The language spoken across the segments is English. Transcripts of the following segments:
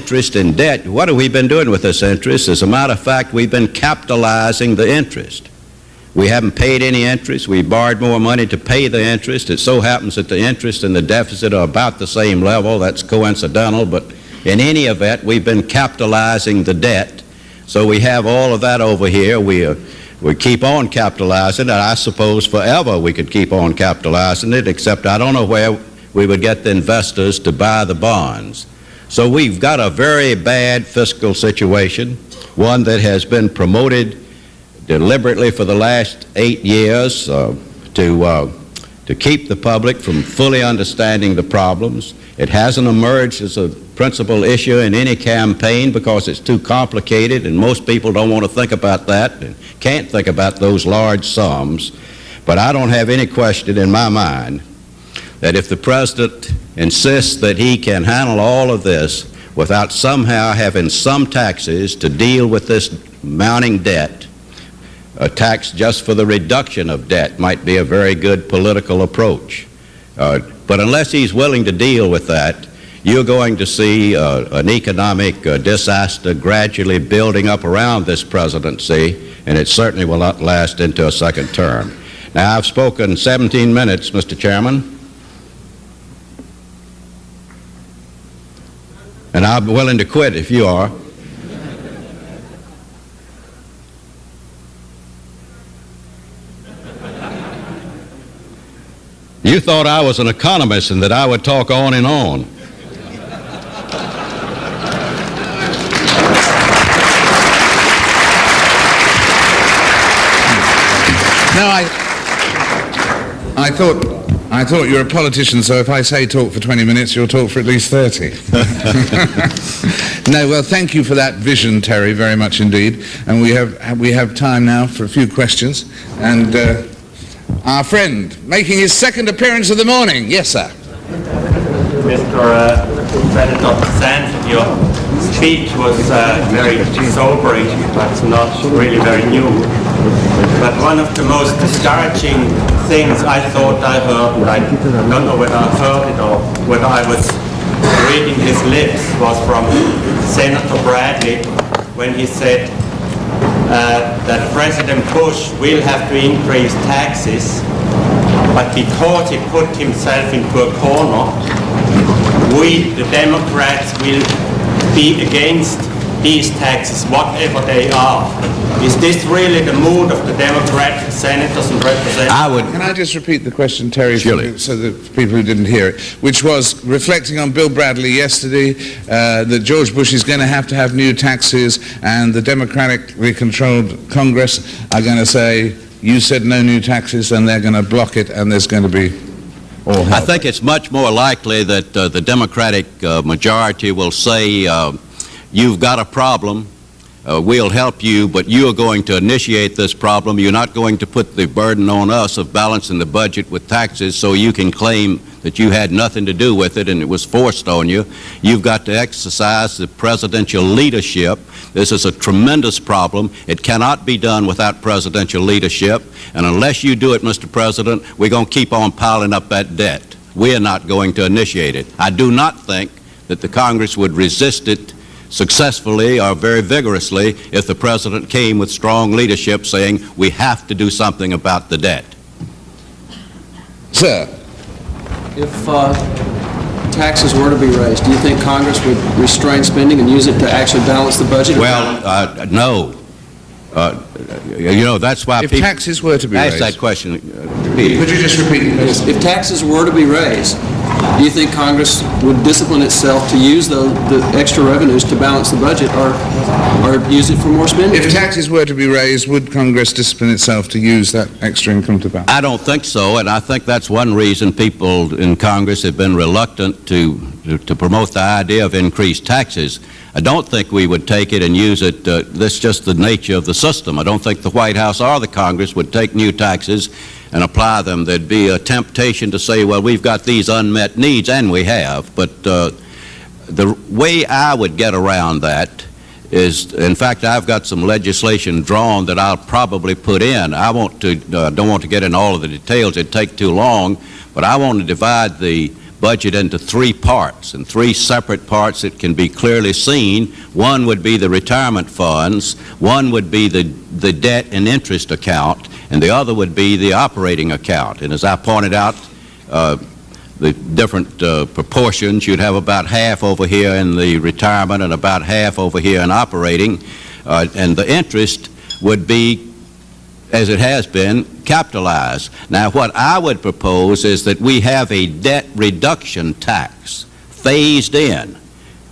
interest in debt. What have we been doing with this interest? As a matter of fact, we've been capitalizing the interest. We haven't paid any interest. We borrowed more money to pay the interest. It so happens that the interest and the deficit are about the same level. That's coincidental, but in any event, we've been capitalizing the debt. So we have all of that over here. We keep on capitalizing it. I suppose forever we could keep on capitalizing it, except I don't know where we would get the investors to buy the bonds. So we've got a very bad fiscal situation, one that has been promoted deliberately for the last 8 years to keep the public from fully understanding the problems. It hasn't emerged as a principal issue in any campaign because it's too complicated, and most people don't want to think about that and can't think about those large sums. But I don't have any question in my mind that if the President insists that he can handle all of this without somehow having some taxes to deal with this mounting debt, a tax just for the reduction of debt might be a very good political approach. But unless he's willing to deal with that, you're going to see an economic disaster gradually building up around this presidency, and it certainly will not last into a second term. Now, I've spoken 17 minutes, Mr. Chairman, and I'm willing to quit if you are. You thought I was an economist and that I would talk on and on. No, I thought you're a politician, so if I say talk for 20 minutes, you'll talk for at least 30. No, well, thank you for that vision, Terry, very much indeed. And we have time now for a few questions. And our friend, making his second appearance of the morning. Yes, sir. Mr. Senator Sanford, your speech was very sobering, but not really very new. But one of the most discouraging things I thought I heard, and I don't know whether I heard it or whether I was reading his lips, was from Senator Bradley when he said that President Bush will have to increase taxes, but because he put himself into a corner, we, the Democrats, will be against these taxes, whatever they are. Is this really the mood of the Democratic senators and representatives? Can I just repeat the question, Terry, Surely. so that people who didn't hear it, which was reflecting on Bill Bradley yesterday, that George Bush is going to have new taxes, and the democratically controlled Congress are going to say, you said no new taxes, and they're going to block it, and there's going to be all hell. I think it's much more likely that the Democratic majority will say, you've got a problem, we'll help you, but you are going to initiate this problem. You're not going to put the burden on us of balancing the budget with taxes so you can claim that you had nothing to do with it and it was forced on you. You've got to exercise the presidential leadership. This is a tremendous problem. It cannot be done without presidential leadership, and unless you do it, Mr. President, we're going to keep on piling up that debt. We are not going to initiate it. I do not think that the Congress would resist it successfully or very vigorously if the President came with strong leadership saying we have to do something about the debt. Sir. If taxes were to be raised, do you think Congress would restrain spending and use it to actually balance the budget? Well, no. You know, that's why if taxes were to be raised. Ask that question. Could you just repeat the question? If taxes were to be raised, do you think Congress would discipline itself to use the extra revenues to balance the budget, or use it for more spending? If taxes were to be raised, would Congress discipline itself to use that extra income to balance? I don't think so, and I think that's one reason people in Congress have been reluctant to promote the idea of increased taxes. I don't think we would take it and use it. That's just the nature of the system. I don't think the White House or the Congress would take new taxes and apply them. There'd be a temptation to say, well, we've got these unmet needs, and we have. But the way I would get around that is, in fact, I've got some legislation drawn that I'll probably put in. I don't want to get in all of the details. It'd take too long, but I want to divide the budget into three parts, and three separate parts that can be clearly seen. One would be the retirement funds, one would be the debt and interest account, and the other would be the operating account. And as I pointed out, the different proportions, you'd have about half over here in the retirement and about half over here in operating, and the interest would be, as it has been, capitalized. Now, what I would propose is that we have a debt reduction tax phased in,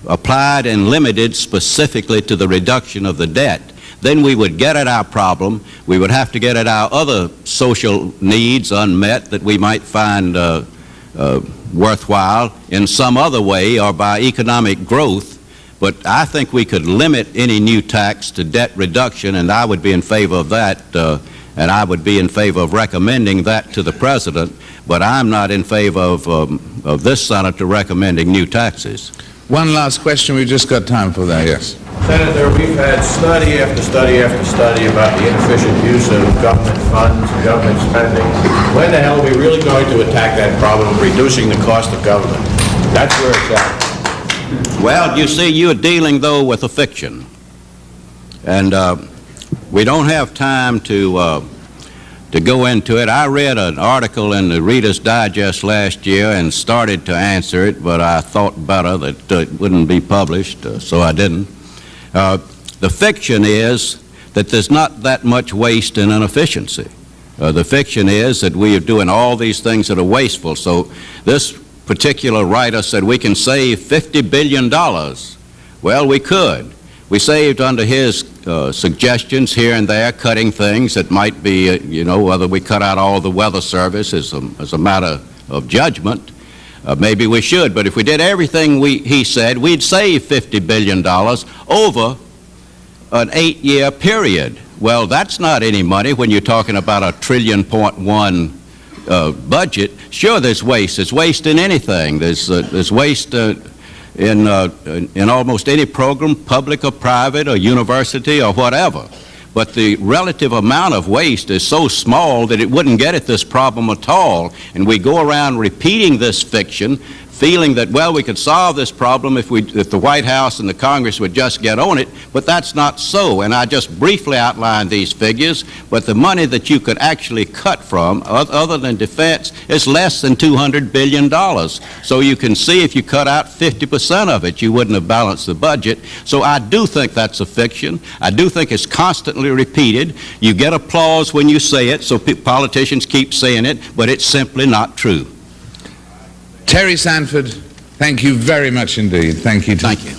applied and limited specifically to the reduction of the debt. Then we would get at our problem. We would have to get at our other social needs unmet that we might find worthwhile in some other way or by economic growth. But I think we could limit any new tax to debt reduction, and I would be in favor of that, and I would be in favor of recommending that to the President, but I'm not in favor of this Senator recommending new taxes. One last question. We've just got time for that, yes. Senator, we've had study after study after study about the inefficient use of government funds, government spending. When the hell are we really going to attack that problem of reducing the cost of government? That's where it's at. Well, you see, you're dealing, though, with a fiction. And we don't have time to go into it. I read an article in the Reader's Digest last year and started to answer it, but I thought better that it wouldn't be published, so I didn't. The fiction is that there's not that much waste and inefficiency. The fiction is that we are doing all these things that are wasteful. So this particular writer said we can save $50 billion. Well, we could. We saved under his suggestions here and there, cutting things that might be, whether we cut out all the weather service as a matter of judgment. Maybe we should, but if we did everything he said, we'd save $50 billion over an 8-year period. Well, that's not any money when you're talking about a $1.1 trillion budget. Sure, there's waste. There's waste in anything. There's waste in almost any program, public or private or university or whatever. But the relative amount of waste is so small that it wouldn't get at this problem at all. And we go around repeating this fiction, feeling that, well, we could solve this problem if the White House and the Congress would just get on it, but that's not so. And I just briefly outlined these figures, but the money that you could actually cut from, other than defense, is less than $200 billion. So you can see if you cut out 50% of it, you wouldn't have balanced the budget. So I do think that's a fiction. I do think it's constantly repeated. You get applause when you say it, so politicians keep saying it, but it's simply not true. Terry Sanford, thank you very much indeed. Thank you. Thank you.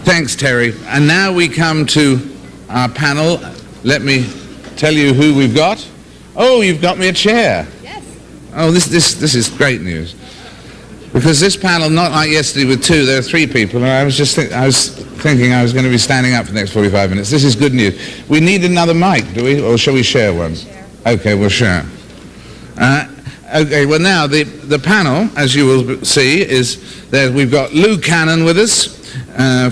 Thanks, Terry. And now we come to our panel. Let me tell you who we've got. Oh, you've got me a chair. Yes. Oh, this is great news. Because this panel, not like yesterday with two, there are three people, and I was thinking I was going to be standing up for the next 45 minutes. This is good news. We need another mic, do we? Or shall we share one? Share. Okay, we'll share. Okay, well now, the panel, as you will see, is that we've got Lou Cannon with us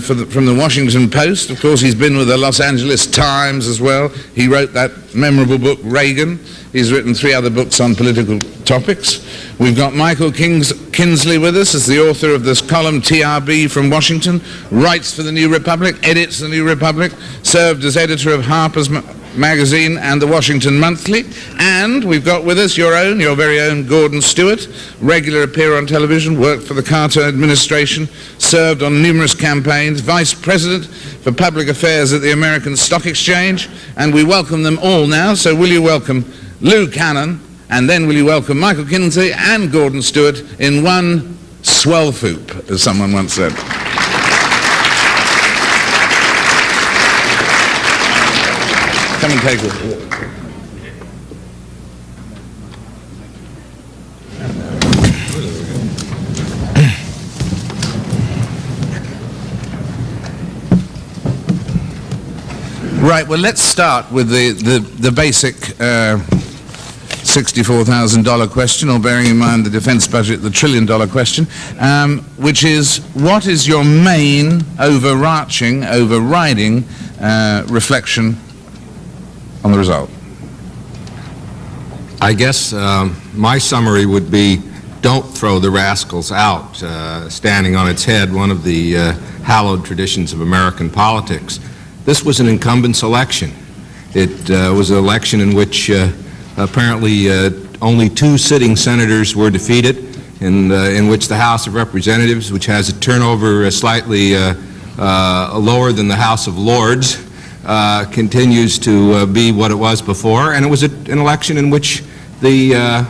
from the Washington Post. Of course, he's been with the Los Angeles Times as well. He wrote that memorable book, Reagan. He's written 3 other books on political topics. We've got Michael Kinsley with us as the author of this column, TRB from Washington, writes for the New Republic, edits the New Republic, served as editor of Harper's Magazine and the Washington Monthly. And we've got with us your very own Gordon Stewart, regular appearer on television, worked for the Carter administration, served on numerous campaigns, vice president for public affairs at the American Stock Exchange, and we welcome them all now. So will you welcome Lou Cannon, and then will you welcome Michael Kinsley and Gordon Stewart in one swell foop, as someone once said. Come and take it. Right, well, let's start with the basic $64,000 question, or bearing in mind the defense budget, the $1 trillion question, which is, what is your main overriding reflection on the result? I guess my summary would be, don't throw the rascals out, standing on its head, one of the hallowed traditions of American politics. This was an incumbents election. It was an election in which apparently only 2 sitting senators were defeated, in which the House of Representatives, which has a turnover slightly lower than the House of Lords, continues to be what it was before. And it was an election in which the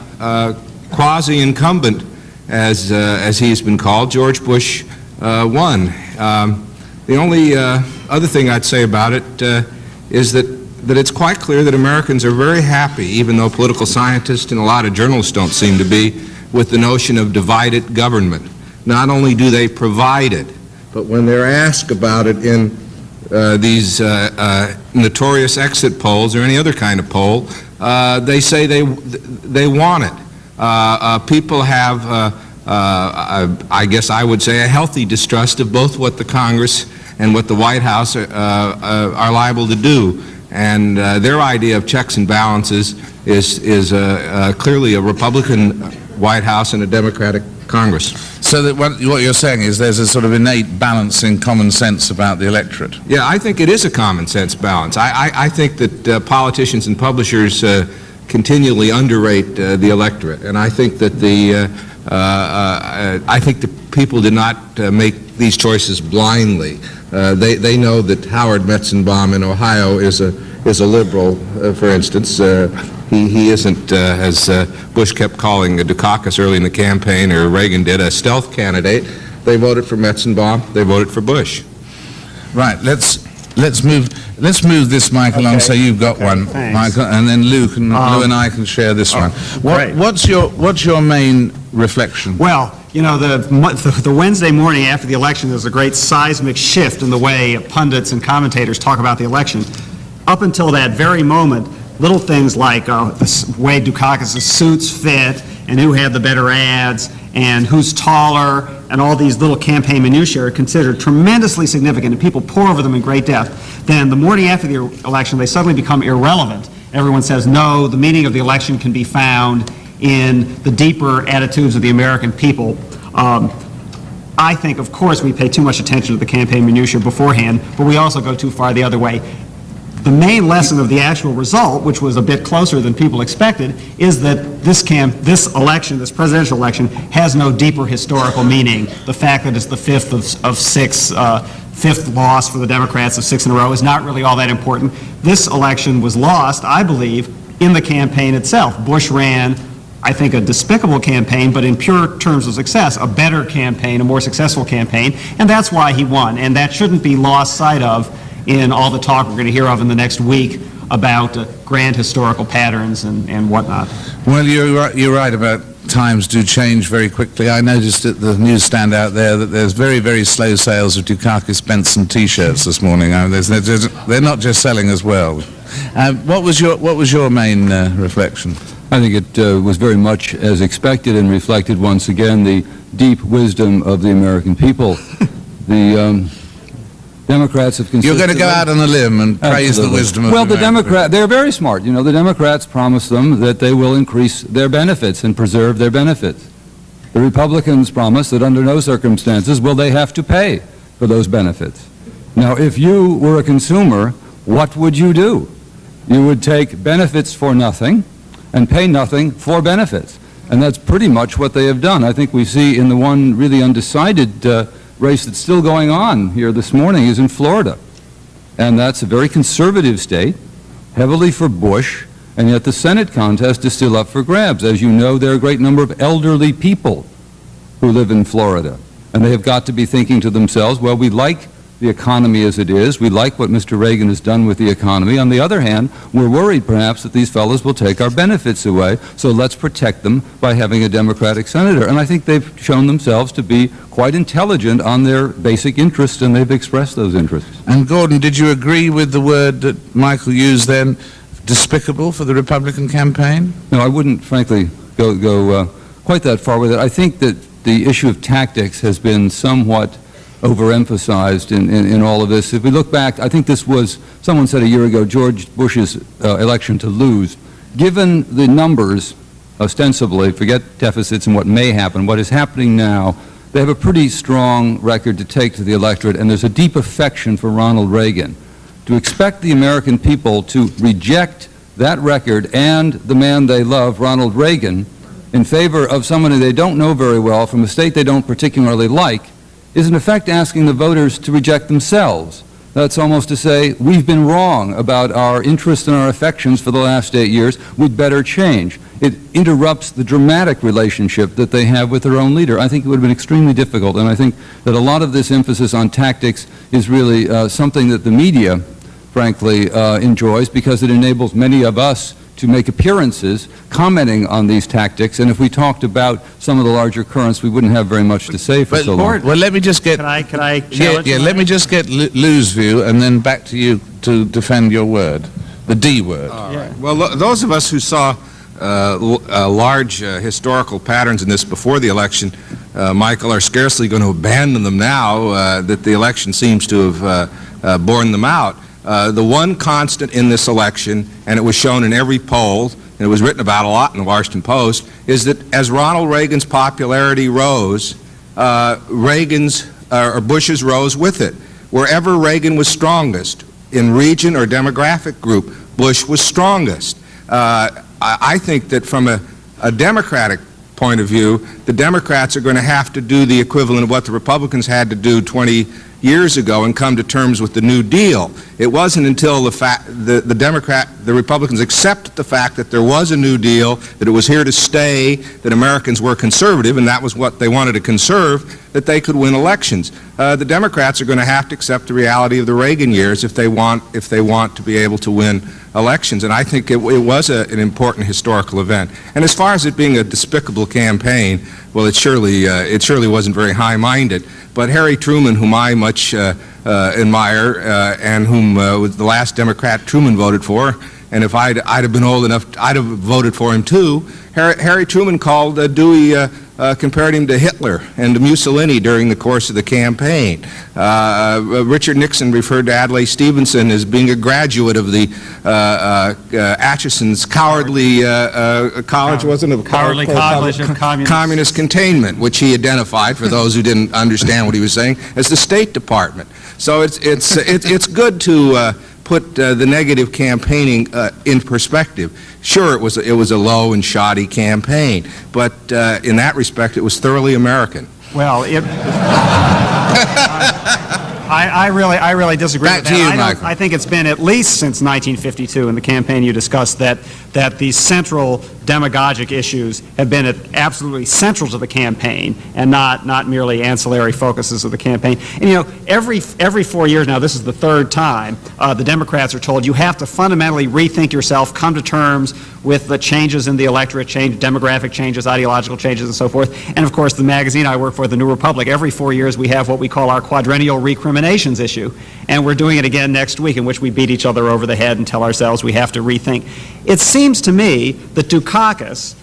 quasi-incumbent, as he's been called, George Bush, won. The only other thing I'd say about it is that it's quite clear that Americans are very happy, even though political scientists and a lot of journalists don't seem to be, with the notion of divided government. Not only do they provide it, but when they're asked about it in these notorious exit polls or any other kind of poll, they say they want it. People have, I guess I would say, a healthy distrust of both what the Congress and what the White House are liable to do. And their idea of checks and balances is clearly a Republican White House and a Democratic Congress. So that what you're saying is there's a sort of innate balancing common sense about the electorate. Yeah, I think it is a common sense balance. I think that politicians and publishers continually underrate the electorate, and I think that I think the people did not make these choices blindly. They know that Howard Metzenbaum in Ohio is a liberal, for instance. He isn't, as Bush kept calling Dukakis early in the campaign, or Reagan did, a stealth candidate. They voted for Metzenbaum. They voted for Bush. Right. Let's move this mic along, so you've got one, thanks. Michael, and then Lou and I can share this one. great. What's your main reflection? Well, you know, the Wednesday morning after the election, there's a great seismic shift in the way pundits and commentators talk about the election. Up until that very moment, little things like the way Dukakis' suits fit, and who had the better ads, and who's taller, and all these little campaign minutiae are considered tremendously significant, and people pore over them in great depth. Then the morning after the election, they suddenly become irrelevant. Everyone says, no, the meaning of the election can be found in the deeper attitudes of the American people. I think, of course, we pay too much attention to the campaign minutiae beforehand, but we also go too far the other way. The main lesson of the actual result, which was a bit closer than people expected, is that this election, this presidential election, has no deeper historical meaning. The fact that it's the fifth loss for the Democrats of 6 in a row is not really all that important. This election was lost, I believe, in the campaign itself. Bush ran, I think, a despicable campaign, but in pure terms of success, a better campaign, a more successful campaign, and that's why he won. And that shouldn't be lost sight of in all the talk we're going to hear of in the next week about grand historical patterns and whatnot. Well, you're right about times do change very quickly. I noticed at the newsstand out there that there's very, very slow sales of Dukakis Benson T-shirts this morning. They're not just selling as well. What was your main reflection? I think it was very much as expected and reflected once again the deep wisdom of the American people. The Democrats have consistently... You're going to go out on a limb and praise the wisdom of the Democrats. They're very smart. You know, the Democrats promise them that they will increase their benefits and preserve their benefits. The Republicans promise that under no circumstances will they have to pay for those benefits. Now, if you were a consumer, what would you do? You would take benefits for nothing and pay nothing for benefits. And that's pretty much what they have done. I think we see in the one really undecided race that's still going on here this morning is in Florida. And that's a very conservative state, heavily for Bush, and yet the Senate contest is still up for grabs. As you know, there are a great number of elderly people who live in Florida. And they have got to be thinking to themselves, well, we like the economy as it is. We like what Mr. Reagan has done with the economy. On the other hand, we're worried perhaps that these fellows will take our benefits away, so let's protect them by having a Democratic senator. And I think they've shown themselves to be quite intelligent on their basic interests, and they've expressed those interests. And Gordon, did you agree with the word that Michael used then, despicable for the Republican campaign? No, I wouldn't, frankly, go quite that far with it. I think that the issue of tactics has been somewhat overemphasized in all of this. If we look back, I think this was, someone said a year ago, George Bush's election to lose. Given the numbers, ostensibly, forget deficits and what may happen, what is happening now, they have a pretty strong record to take to the electorate, and there's a deep affection for Ronald Reagan. To expect the American people to reject that record and the man they love, Ronald Reagan, in favor of someone who they don't know very well from a state they don't particularly like, is in effect asking the voters to reject themselves. That's almost to say, we've been wrong about our interests and our affections for the last 8 years, we'd better change. It interrupts the dramatic relationship that they have with their own leader. I think it would have been extremely difficult, and I think that a lot of this emphasis on tactics is really something that the media, frankly, enjoys, because it enables many of us to make appearances commenting on these tactics, and if we talked about some of the larger currents, we wouldn't have very much to say for so long. Well, let me just get... Can I challenge you? let me just get Lou's view, and then back to you to defend your word, the D word. All right. Well, those of us who saw large historical patterns in this before the election, Michael, are scarcely going to abandon them now that the election seems to have borne them out. The one constant in this election, and it was shown in every poll, and it was written about a lot in the Washington Post, is that as Ronald Reagan's popularity rose, Bush's rose with it. Wherever Reagan was strongest, in region or demographic group, Bush was strongest. I think that from a Democratic point of view, the Democrats are going to have to do the equivalent of what the Republicans had to do 20 years ago and come to terms with the New Deal. It wasn't until the Republicans accepted the fact that there was a New Deal, that it was here to stay, that Americans were conservative, and that was what they wanted to conserve, that they could win elections. The Democrats are going to have to accept the reality of the Reagan years if they want to be able to win elections, and I think it was an important historical event. And as far as it being a despicable campaign, well, it surely wasn't very high-minded. But Harry Truman, whom I much admire, and whom was the last Democrat Truman voted for, and if I'd have been old enough, I'd have voted for him too. Harry Truman called Dewey, compared him to Hitler and to Mussolini during the course of the campaign. Richard Nixon referred to Adlai Stevenson as being a graduate of the Atchison's cowardly college, wasn't it? Cowardly College of Communist Containment, which he identified, for those who didn't understand what he was saying, as the State Department. So it's good to put the negative campaigning in perspective. Sure, it was a low and shoddy campaign, but in that respect, it was thoroughly American. Well, I really disagree with that. Back to you, Michael. I think it's been at least since 1952 in the campaign you discussed that these central demagogic issues have been absolutely central to the campaign and not merely ancillary focuses of the campaign. And you know, every 4 years now, this is the third time, the Democrats are told you have to fundamentally rethink yourself, come to terms with the changes in the electorate, demographic changes, ideological changes, and so forth. And of course, the magazine I work for, The New Republic, every 4 years we have what we call our quadrennial recriminations issue. And we're doing it again next week, in which we beat each other over the head and tell ourselves we have to rethink. It seems to me that Dukakis,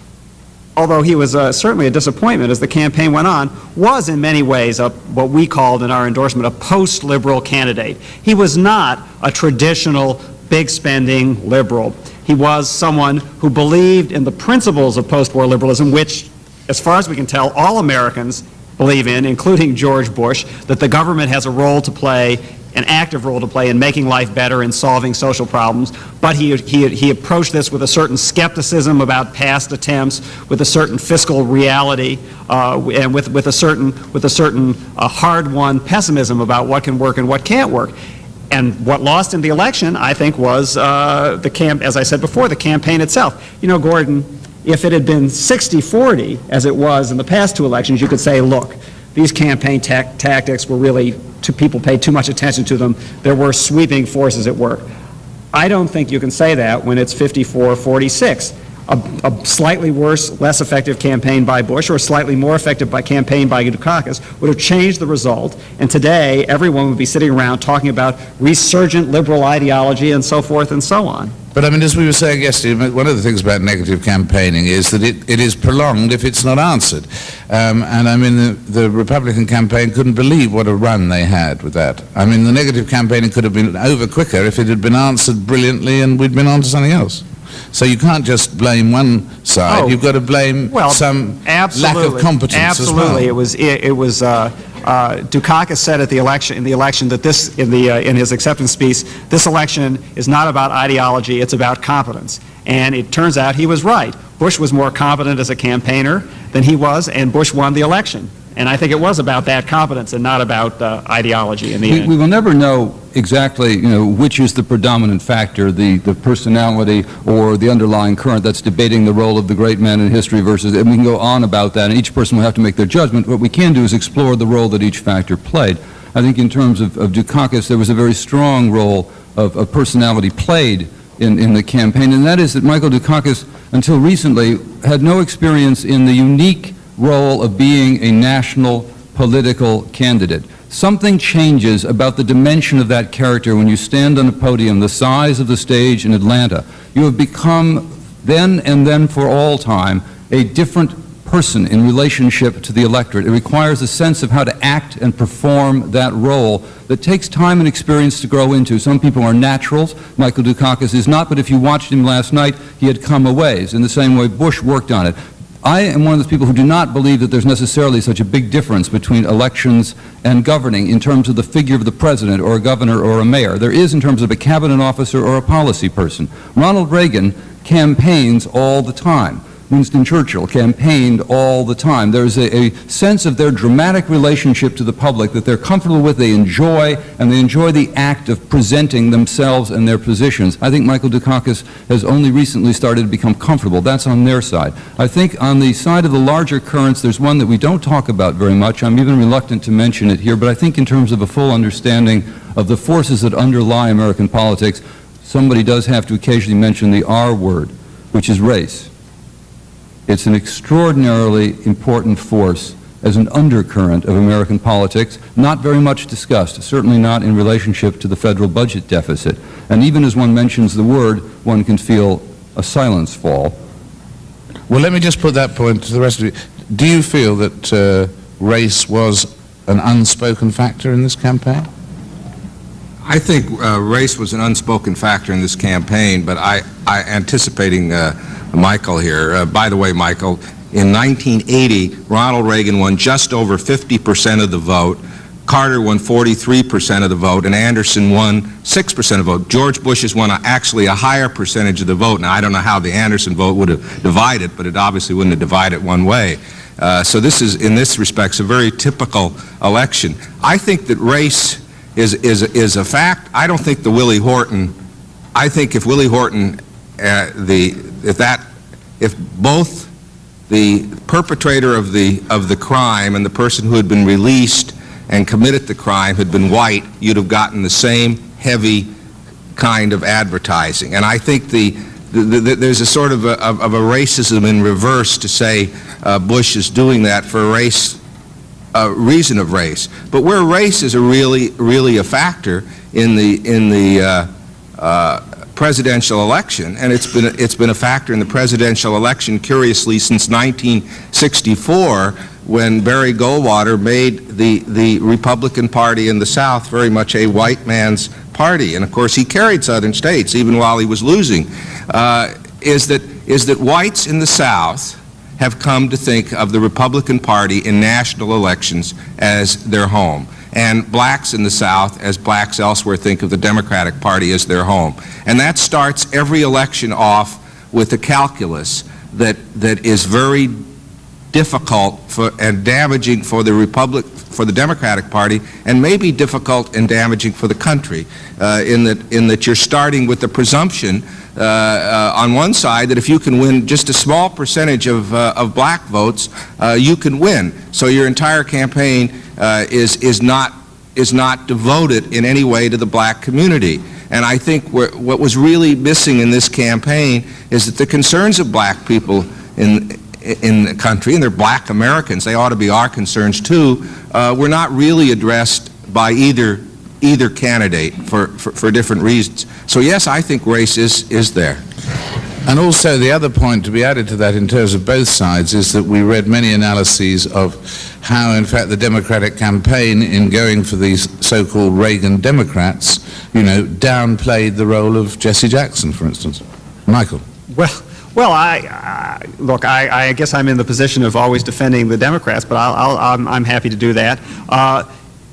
although he was certainly a disappointment as the campaign went on, was in many ways what we called in our endorsement a post-liberal candidate. He was not a traditional big-spending liberal. He was someone who believed in the principles of post-war liberalism, which, as far as we can tell, all Americans believe in, including George Bush, that the government has a role to play, an active role to play in making life better and solving social problems. But he approached this with a certain skepticism about past attempts, with a certain fiscal reality, and with a certain hard-won pessimism about what can work and what can't work. And what lost in the election, I think, was as I said before, the campaign itself. You know, Gordon, if it had been 60-40, as it was in the past two elections, you could say, look, these campaign tactics were really, people paid too much attention to them. There were sweeping forces at work. I don't think you can say that when it's 54-46. a slightly worse, less effective campaign by Bush or a slightly more effective campaign by Dukakis would have changed the result, and today everyone would be sitting around talking about resurgent liberal ideology and so forth and so on. But I mean, as we were saying yesterday, one of the things about negative campaigning is that it is prolonged if it's not answered. And I mean, the Republican campaign couldn't believe what a run they had with that. I mean, the negative campaigning could have been over quicker if it had been answered brilliantly and we'd been on to something else. So you can't just blame one side. Oh, you've got to blame some lack of competence as well. Absolutely. It was Dukakis said at the election, that in his acceptance speech, this election is not about ideology, it's about competence. And it turns out he was right. Bush was more competent as a campaigner than he was, and Bush won the election. And I think it was about that competence and not about ideology in the end. We will never know exactly, which is the predominant factor, the personality or the underlying current that's debating the role of the great man in history versus, and we can go on about that, and each person will have to make their judgment. What we can do is explore the role that each factor played. I think in terms of Dukakis, there was a very strong role of personality played in the campaign, and that is that Michael Dukakis, until recently, had no experience in the unique role of being a national political candidate. Something changes about the dimension of that character when you stand on a podium the size of the stage in Atlanta. You have become, then and then for all time, a different person in relationship to the electorate. It requires a sense of how to act and perform that role that takes time and experience to grow into. Some people are naturals. Michael Dukakis is not, but if you watched him last night, he had come a ways, in the same way Bush worked on it. I am one of those people who do not believe that there's necessarily such a big difference between elections and governing in terms of the figure of the president or a governor or a mayor. There is in terms of a cabinet officer or a policy person. Ronald Reagan campaigns all the time. Winston Churchill campaigned all the time. There's a sense of their dramatic relationship to the public that they're comfortable with, they enjoy, and they enjoy the act of presenting themselves and their positions. I think Michael Dukakis has only recently started to become comfortable. That's on their side. I think on the side of the larger currents, there's one that we don't talk about very much. I'm even reluctant to mention it here, but I think in terms of a full understanding of the forces that underlie American politics, somebody does have to occasionally mention the R word, which is race. It's an extraordinarily important force as an undercurrent of American politics, not very much discussed, certainly not in relationship to the federal budget deficit. And even as one mentions the word, one can feel a silence fall. Well, let me just put that point to the rest of you. Do you feel that race was an unspoken factor in this campaign? I think race was an unspoken factor in this campaign, but I anticipating Michael here. By the way, Michael, in 1980, Ronald Reagan won just over 50% of the vote, Carter won 43% of the vote, and Anderson won 6% of the vote. George Bush has won actually a higher percentage of the vote. Now, I don't know how the Anderson vote would have divided, but it obviously wouldn't have divided one way. So this is, in this respect, a very typical election. I think that race is a fact. I don't think the Willie Horton, I think if Willie Horton, if both the perpetrator of the crime and the person who had been released and committed the crime had been white, you'd have gotten the same heavy kind of advertising. And I think there's a sort of a racism in reverse to say Bush is doing that for a reason of race. But where race is really a factor in the presidential election, and it's been a factor in the presidential election, curiously, since 1964, when Barry Goldwater made the Republican Party in the South very much a white man's party. And of course he carried southern states even while he was losing. Is that whites in the South have come to think of the Republican Party in national elections as their home, and blacks in the South, as blacks elsewhere, think of the Democratic Party as their home. And that starts every election off with a calculus that is very difficult and damaging for the Democratic Party, and maybe difficult and damaging for the country, in that you're starting with the presumption on one side that if you can win just a small percentage of black votes, you can win. So your entire campaign is not devoted in any way to the black community. And I think what was really missing in this campaign is that the concerns of black people in the country, and they're black Americans, they ought to be our concerns too, were not really addressed by either candidate for different reasons. So yes, I think race is there. And also the other point to be added to that in terms of both sides is that we read many analyses of how, in fact, the Democratic campaign in going for these so-called Reagan Democrats, downplayed the role of Jesse Jackson, for instance. Michael. Well, I guess I'm in the position of always defending the Democrats, but I'm happy to do that.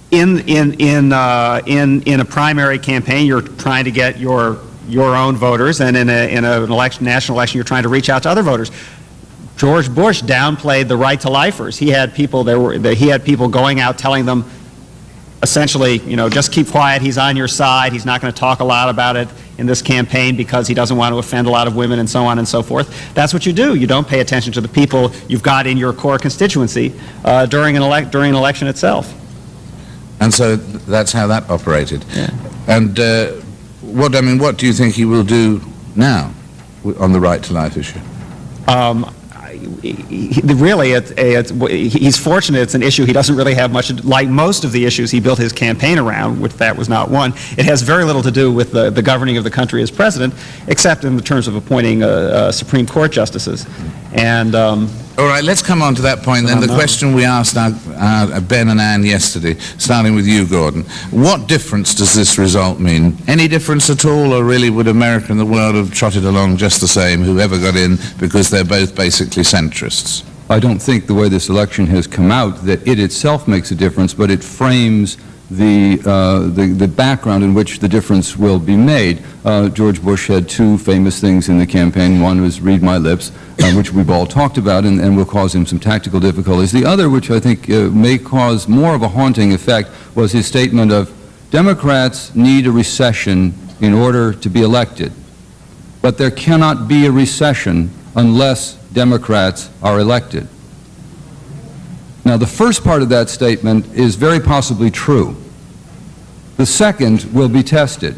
In a primary campaign, you're trying to get your own voters, and in an election, national election, you're trying to reach out to other voters. George Bush downplayed the right to lifers. He had people going out telling them, essentially, just keep quiet. He's on your side. He's not going to talk a lot about it in this campaign because he doesn't want to offend a lot of women, and so on and so forth. That's what you do. You don't pay attention to the people you've got in your core constituency during an election itself. And so that's how that operated. Yeah. And what do you think he will do now on the right to life issue? Really, he's fortunate it's an issue he doesn't really have much, like most of the issues he built his campaign around, which that was not one. It has very little to do with the governing of the country as president, except in the terms of appointing Supreme Court justices. And all right, let's come on to that point then. The question we asked Ben and Ann yesterday, starting with you, Gordon. What difference does this result mean? Any difference at all, or really would America and the world have trotted along just the same, whoever got in, because they're both basically centrists? I don't think the way this election has come out that it itself makes a difference, but it frames the background in which the difference will be made. George Bush had two famous things in the campaign. One was "read my lips," which we've all talked about and will cause him some tactical difficulties. The other, which I think may cause more of a haunting effect, was his statement of Democrats need a recession in order to be elected. But there cannot be a recession unless Democrats are elected. Now, the first part of that statement is very possibly true. The second will be tested.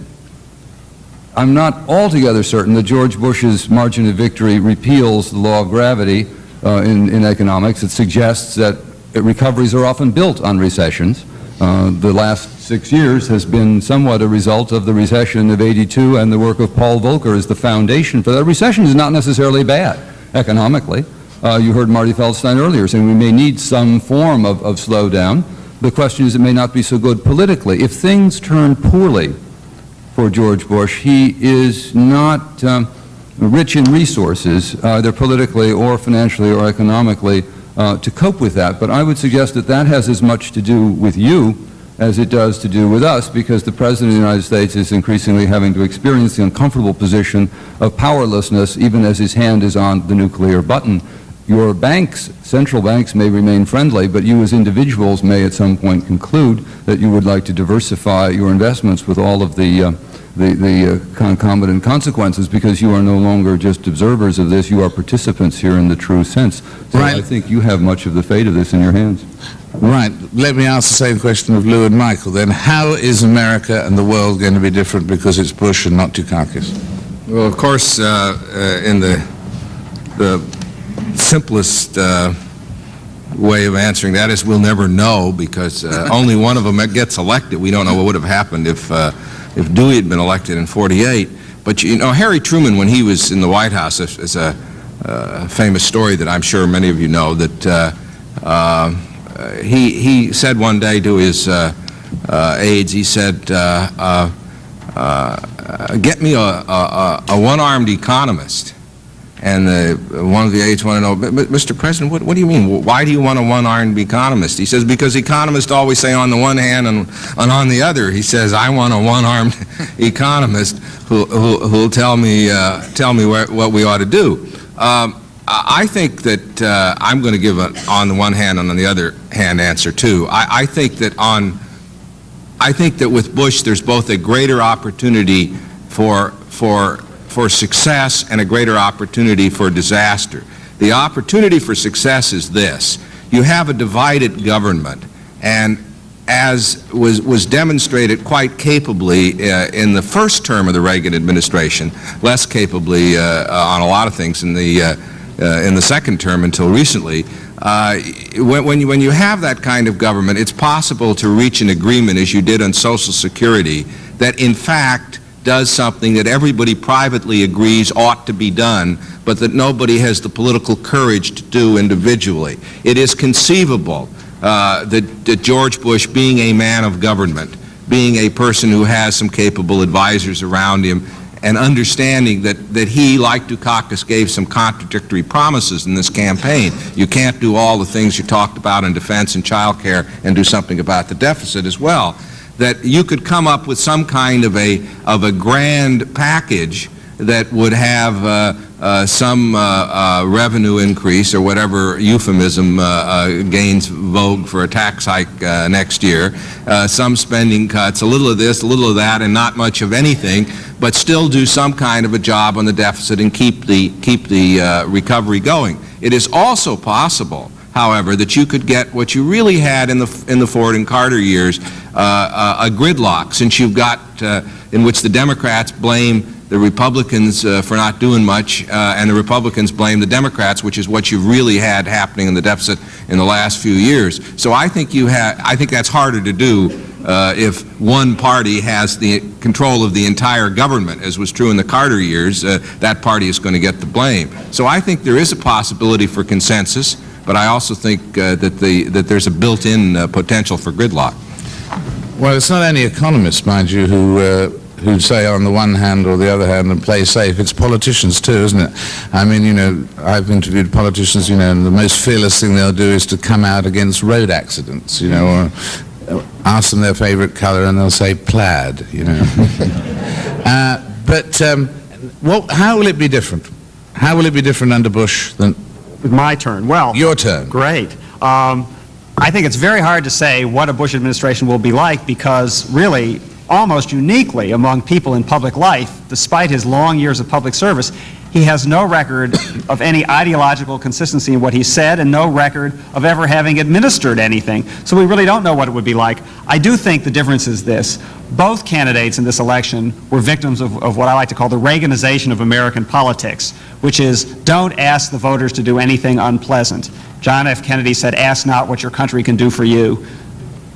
I'm not altogether certain that George Bush's margin of victory repeals the law of gravity in economics. It suggests that recoveries are often built on recessions. The last 6 years has been somewhat a result of the recession of '82, and the work of Paul Volcker is the foundation for that. Recession is not necessarily bad economically. You heard Marty Feldstein earlier saying we may need some form of slowdown. The question is it may not be so good politically. If things turn poorly for George Bush, he is not rich in resources, either politically or financially or economically, to cope with that. But I would suggest that that has as much to do with you as it does to do with us, because the President of the United States is increasingly having to experience the uncomfortable position of powerlessness, even as his hand is on the nuclear button. Your banks, central banks, may remain friendly, but you as individuals may at some point conclude that you would like to diversify your investments with all of the concomitant consequences, because you are no longer just observers of this, you are participants here in the true sense. So right. I think you have much of the fate of this in your hands. Right. Let me ask the same question of Lou and Michael then. How is America and the world going to be different because it's Bush and not Dukakis? Well, of course, in the simplest way of answering that is we'll never know, because only one of them gets elected. We don't know what would have happened if Dewey had been elected in '48. But Harry Truman, when he was in the White House, is a famous story that I'm sure many of you know, that he said one day to his aides, he said, get me a one-armed economist. And one of the aides wanted to know, Mr. President, what do you mean? Why do you want a one-armed economist? He says, because economists always say on the one hand and on the other. He says, I want a one-armed economist who'll tell me what we ought to do. I think that I'm going to give an on the one hand and on the other hand answer too. I think that with Bush there's both a greater opportunity for success and a greater opportunity for disaster. The opportunity for success is this: you have a divided government, and as was demonstrated quite capably in the first term of the Reagan administration, less capably on a lot of things in the second term until recently. When you have that kind of government, it's possible to reach an agreement, as you did on Social Security, that in fact does something that everybody privately agrees ought to be done, but that nobody has the political courage to do individually. It is conceivable that George Bush, being a man of government, being a person who has some capable advisors around him, and understanding that he, like Dukakis, gave some contradictory promises in this campaign. You can't do all the things you talked about in defense and child care and do something about the deficit as well. That you could come up with some kind of a grand package that would have some revenue increase or whatever euphemism gains vogue for a tax hike next year, some spending cuts, a little of this, a little of that, and not much of anything, but still do some kind of a job on the deficit and keep the recovery going. It is also possible, however, that you could get what you really had in the Ford and Carter years, a gridlock, since you've got in which the Democrats blame the Republicans for not doing much, and the Republicans blame the Democrats, which is what you've really had happening in the deficit in the last few years. So I think that's harder to do if one party has the control of the entire government, as was true in the Carter years. That party is going to get the blame. So I think there is a possibility for consensus, but I also think that there's a built-in potential for gridlock. Well, it's not only economists, mind you, who say on the one hand or the other hand and play safe. It's politicians too, isn't it? I mean, you know, I've interviewed politicians, you know, and the most fearless thing they'll do is to come out against road accidents, you know, or ask them their favorite color and they'll say plaid, you know. How will it be different? How will it be different under Bush than... My turn. Well, your turn. Great. I think it's very hard to say what a Bush administration will be like, because really, almost uniquely among people in public life, despite his long years of public service, he has no record of any ideological consistency in what he said and no record of ever having administered anything. So we really don't know what it would be like. I do think the difference is this. Both candidates in this election were victims of what I like to call the Reaganization of American politics, which is don't ask the voters to do anything unpleasant. John F. Kennedy said, "Ask not what your country can do for you."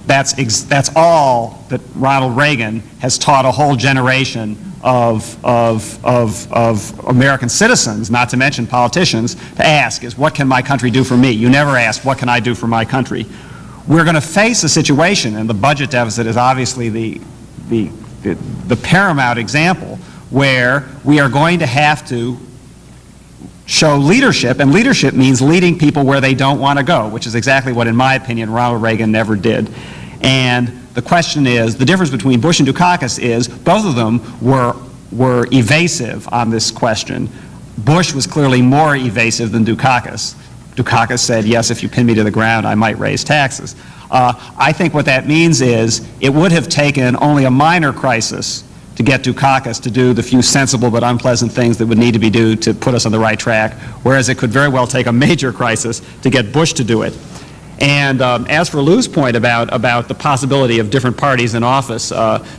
That's all that Ronald Reagan has taught a whole generation of American citizens, not to mention politicians, to ask is, what can my country do for me? You never ask, what can I do for my country? We're going to face a situation, and the budget deficit is obviously the paramount example, where we are going to have to show leadership, and leadership means leading people where they don't want to go, which is exactly what, in my opinion, Ronald Reagan never did. And the question is, the difference between Bush and Dukakis is both of them were evasive on this question. Bush was clearly more evasive than Dukakis. Dukakis said, yes, if you pin me to the ground, I might raise taxes. I think what that means is it would have taken only a minor crisis to get Dukakis to do the few sensible but unpleasant things that would need to be done to put us on the right track, whereas it could very well take a major crisis to get Bush to do it. And as for Lou's point about the possibility of different parties in office,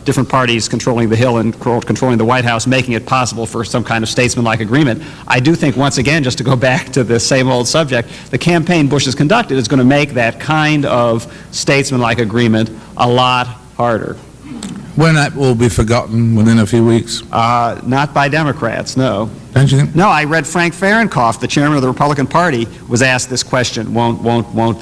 different parties controlling the Hill and controlling the White House, making it possible for some kind of statesmanlike agreement, I do think, once again, just to go back to the same old subject, the campaign Bush has conducted is going to make that kind of statesmanlike agreement a lot harder. Won't that all be forgotten within a few weeks? Not by Democrats, no. Don't you think? No, I read Frank Fahrenkopf, the chairman of the Republican Party, was asked this question: won't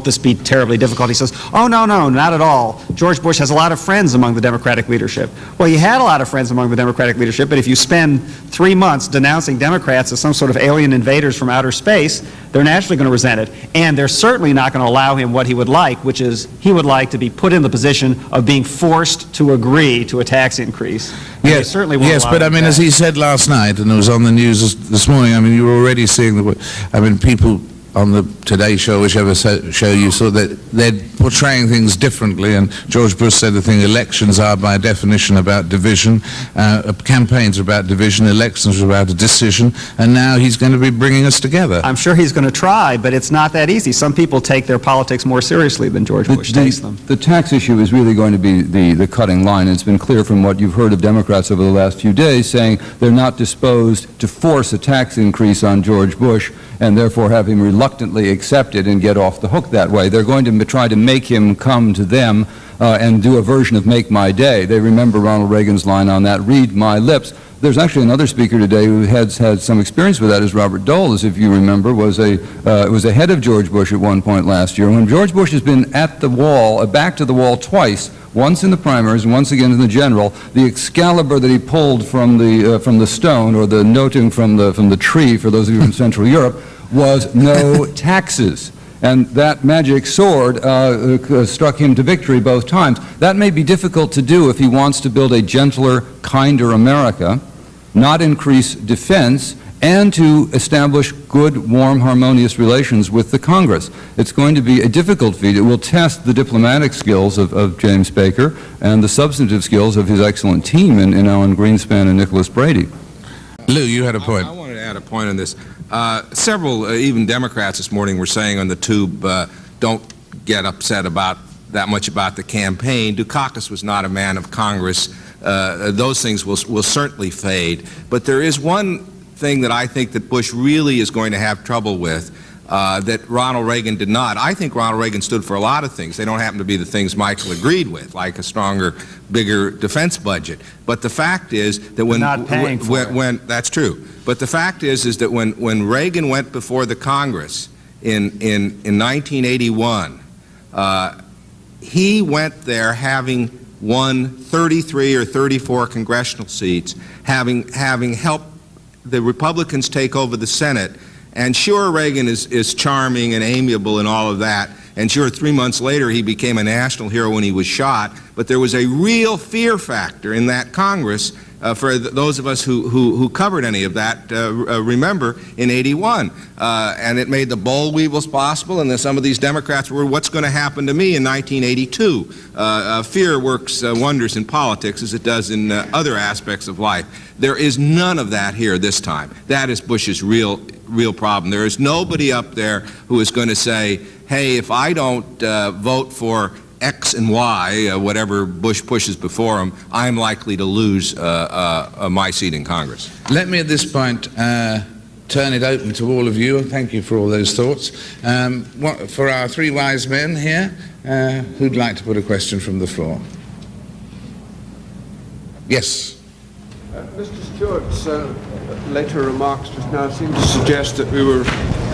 this be terribly difficult? He says, "Oh no, not at all. George Bush has a lot of friends among the Democratic leadership." Well, he had a lot of friends among the Democratic leadership, but if you spend 3 months denouncing Democrats as some sort of alien invaders from outer space, they're naturally going to resent it, and they're certainly not going to allow him what he would like, which is he would like to be put in the position of being forced to agree to a tax increase. Yes, certainly won't yes, allow but I mean, as he said last night, and it was on the news this morning, I mean, you were already seeing people on the Today Show, whichever show you saw, that they're portraying things differently, and George Bush said the thing, elections are by definition about division, campaigns are about division, elections are about a decision, and now he's going to be bringing us together. I'm sure he's going to try, but it's not that easy. Some people take their politics more seriously than George Bush takes them. The tax issue is really going to be the cutting line. It's been clear from what you've heard of Democrats over the last few days saying they're not disposed to force a tax increase on George Bush and therefore have him reluctantly accept it and get off the hook that way. They're going to try to make him come to them and do a version of Make My Day. They remember Ronald Reagan's line on that, read my lips. There's actually another speaker today who has had some experience with that, is Robert Dole, as if you remember, was ahead of George Bush at one point last year. When George Bush has been at the wall, back to the wall twice, once in the primaries and once again in the general, the Excalibur that he pulled from the stone, or the noting from the tree, for those of you from Central Europe, was no taxes. And that magic sword struck him to victory both times. That may be difficult to do if he wants to build a gentler, kinder America, not increase defense, and to establish good, warm, harmonious relations with the Congress. It's going to be a difficult feat. It will test the diplomatic skills of James Baker and the substantive skills of his excellent team in Alan Greenspan and Nicholas Brady. Lou, you had a point. I wanted to add a point on this. Several, even Democrats this morning, were saying on the tube, don't get upset that much about the campaign. Dukakis was not a man of Congress. Those things will certainly fade. But there is one thing that I think that Bush really is going to have trouble with that Ronald Reagan did not. I think Ronald Reagan stood for a lot of things. They don't happen to be the things Michael agreed with, like a stronger, bigger defense budget. But the fact is that when that's true. But the fact is that when Reagan went before the Congress in 1981, he went there having won 33 or 34 congressional seats, having helped the Republicans take over the Senate. And sure, Reagan is charming and amiable and all of that. And sure, 3 months later, he became a national hero when he was shot. But there was a real fear factor in that Congress for those of us who covered any of that, remember, in '81. And it made the boll weevils possible, and then some of these Democrats were, what's going to happen to me in 1982? Fear works wonders in politics as it does in other aspects of life. There is none of that here this time. That is Bush's real problem. There is nobody up there who is going to say, hey, if I don't vote for X and Y, whatever Bush pushes before him, I'm likely to lose my seat in Congress. Let me at this point turn it open to all of you. Thank you for all those thoughts. For our three wise men here, who'd like to put a question from the floor? Yes. Mr. Stewart's later remarks just now seem to suggest that we were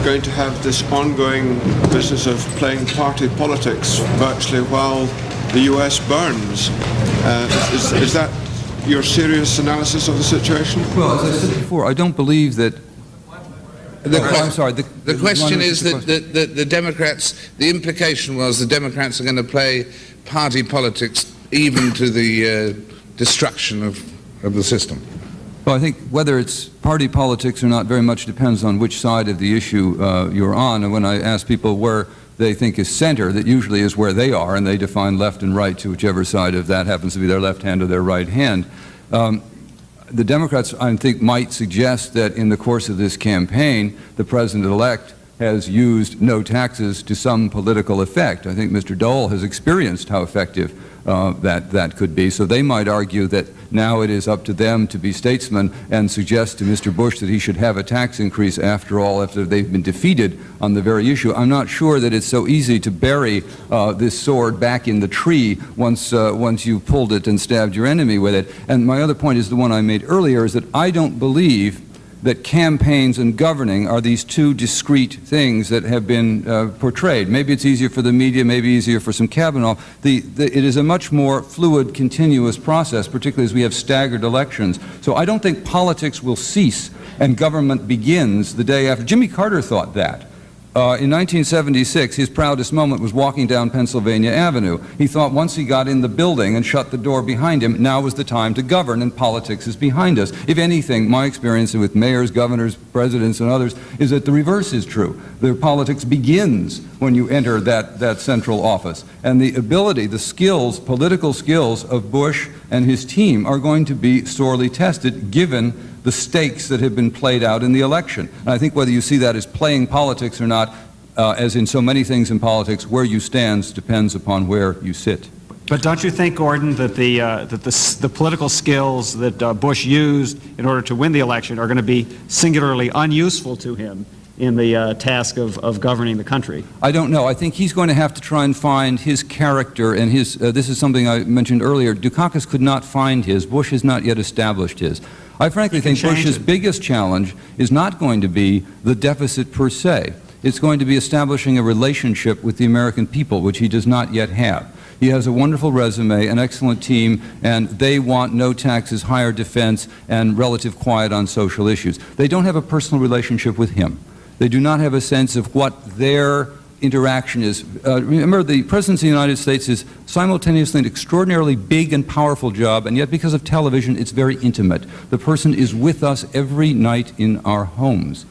going to have this ongoing business of playing party politics virtually while the U.S. burns. Is that your serious analysis of the situation? Well, as I said before, I don't believe that... I'm sorry. The question is that the Democrats, the implication was the Democrats are going to play party politics even to the destruction of the system. Well, I think whether it's party politics or not very much depends on which side of the issue you're on. And when I ask people where they think is center, that usually is where they are, and they define left and right to whichever side of that happens to be their left hand or their right hand. The Democrats, I think, might suggest that in the course of this campaign, the president-elect has used no taxes to some political effect. I think Mr. Dole has experienced how effective that could be. So they might argue that now it is up to them to be statesmen and suggest to Mr. Bush that he should have a tax increase after all, after they've been defeated on the very issue. I'm not sure that it's so easy to bury this sword back in the tree once you've pulled it and stabbed your enemy with it. And my other point is the one I made earlier, is that I don't believe that campaigns and governing are these two discrete things that have been portrayed. Maybe it's easier for the media, maybe easier for some Kavanaugh. It is a much more fluid, continuous process, particularly as we have staggered elections. So I don't think politics will cease and government begins the day after. Jimmy Carter thought that. In 1976, his proudest moment was walking down Pennsylvania Avenue. He thought once he got in the building and shut the door behind him, now was the time to govern, and politics is behind us. If anything, my experience with mayors, governors, presidents, and others is that the reverse is true. The politics begins when you enter that central office. And the ability, the skills, political skills of Bush and his team are going to be sorely tested given the stakes that have been played out in the election. And I think whether you see that as playing politics or not, as in so many things in politics, where you stand depends upon where you sit. But don't you think, Gordon, that the political skills that Bush used in order to win the election are going to be singularly unuseful to him in the task of governing the country? I don't know. I think he's going to have to try and find his character and his, this is something I mentioned earlier, Dukakis could not find his. Bush has not yet established his. I frankly think Bush's biggest challenge is not going to be the deficit per se. It's going to be establishing a relationship with the American people, which he does not yet have. He has a wonderful resume, an excellent team, and they want no taxes, higher defense, and relative quiet on social issues. They don't have a personal relationship with him. They do not have a sense of what their interaction is. Remember, the presidency of the United States is simultaneously an extraordinarily big and powerful job, and yet because of television, it's very intimate. The person is with us every night in our homes.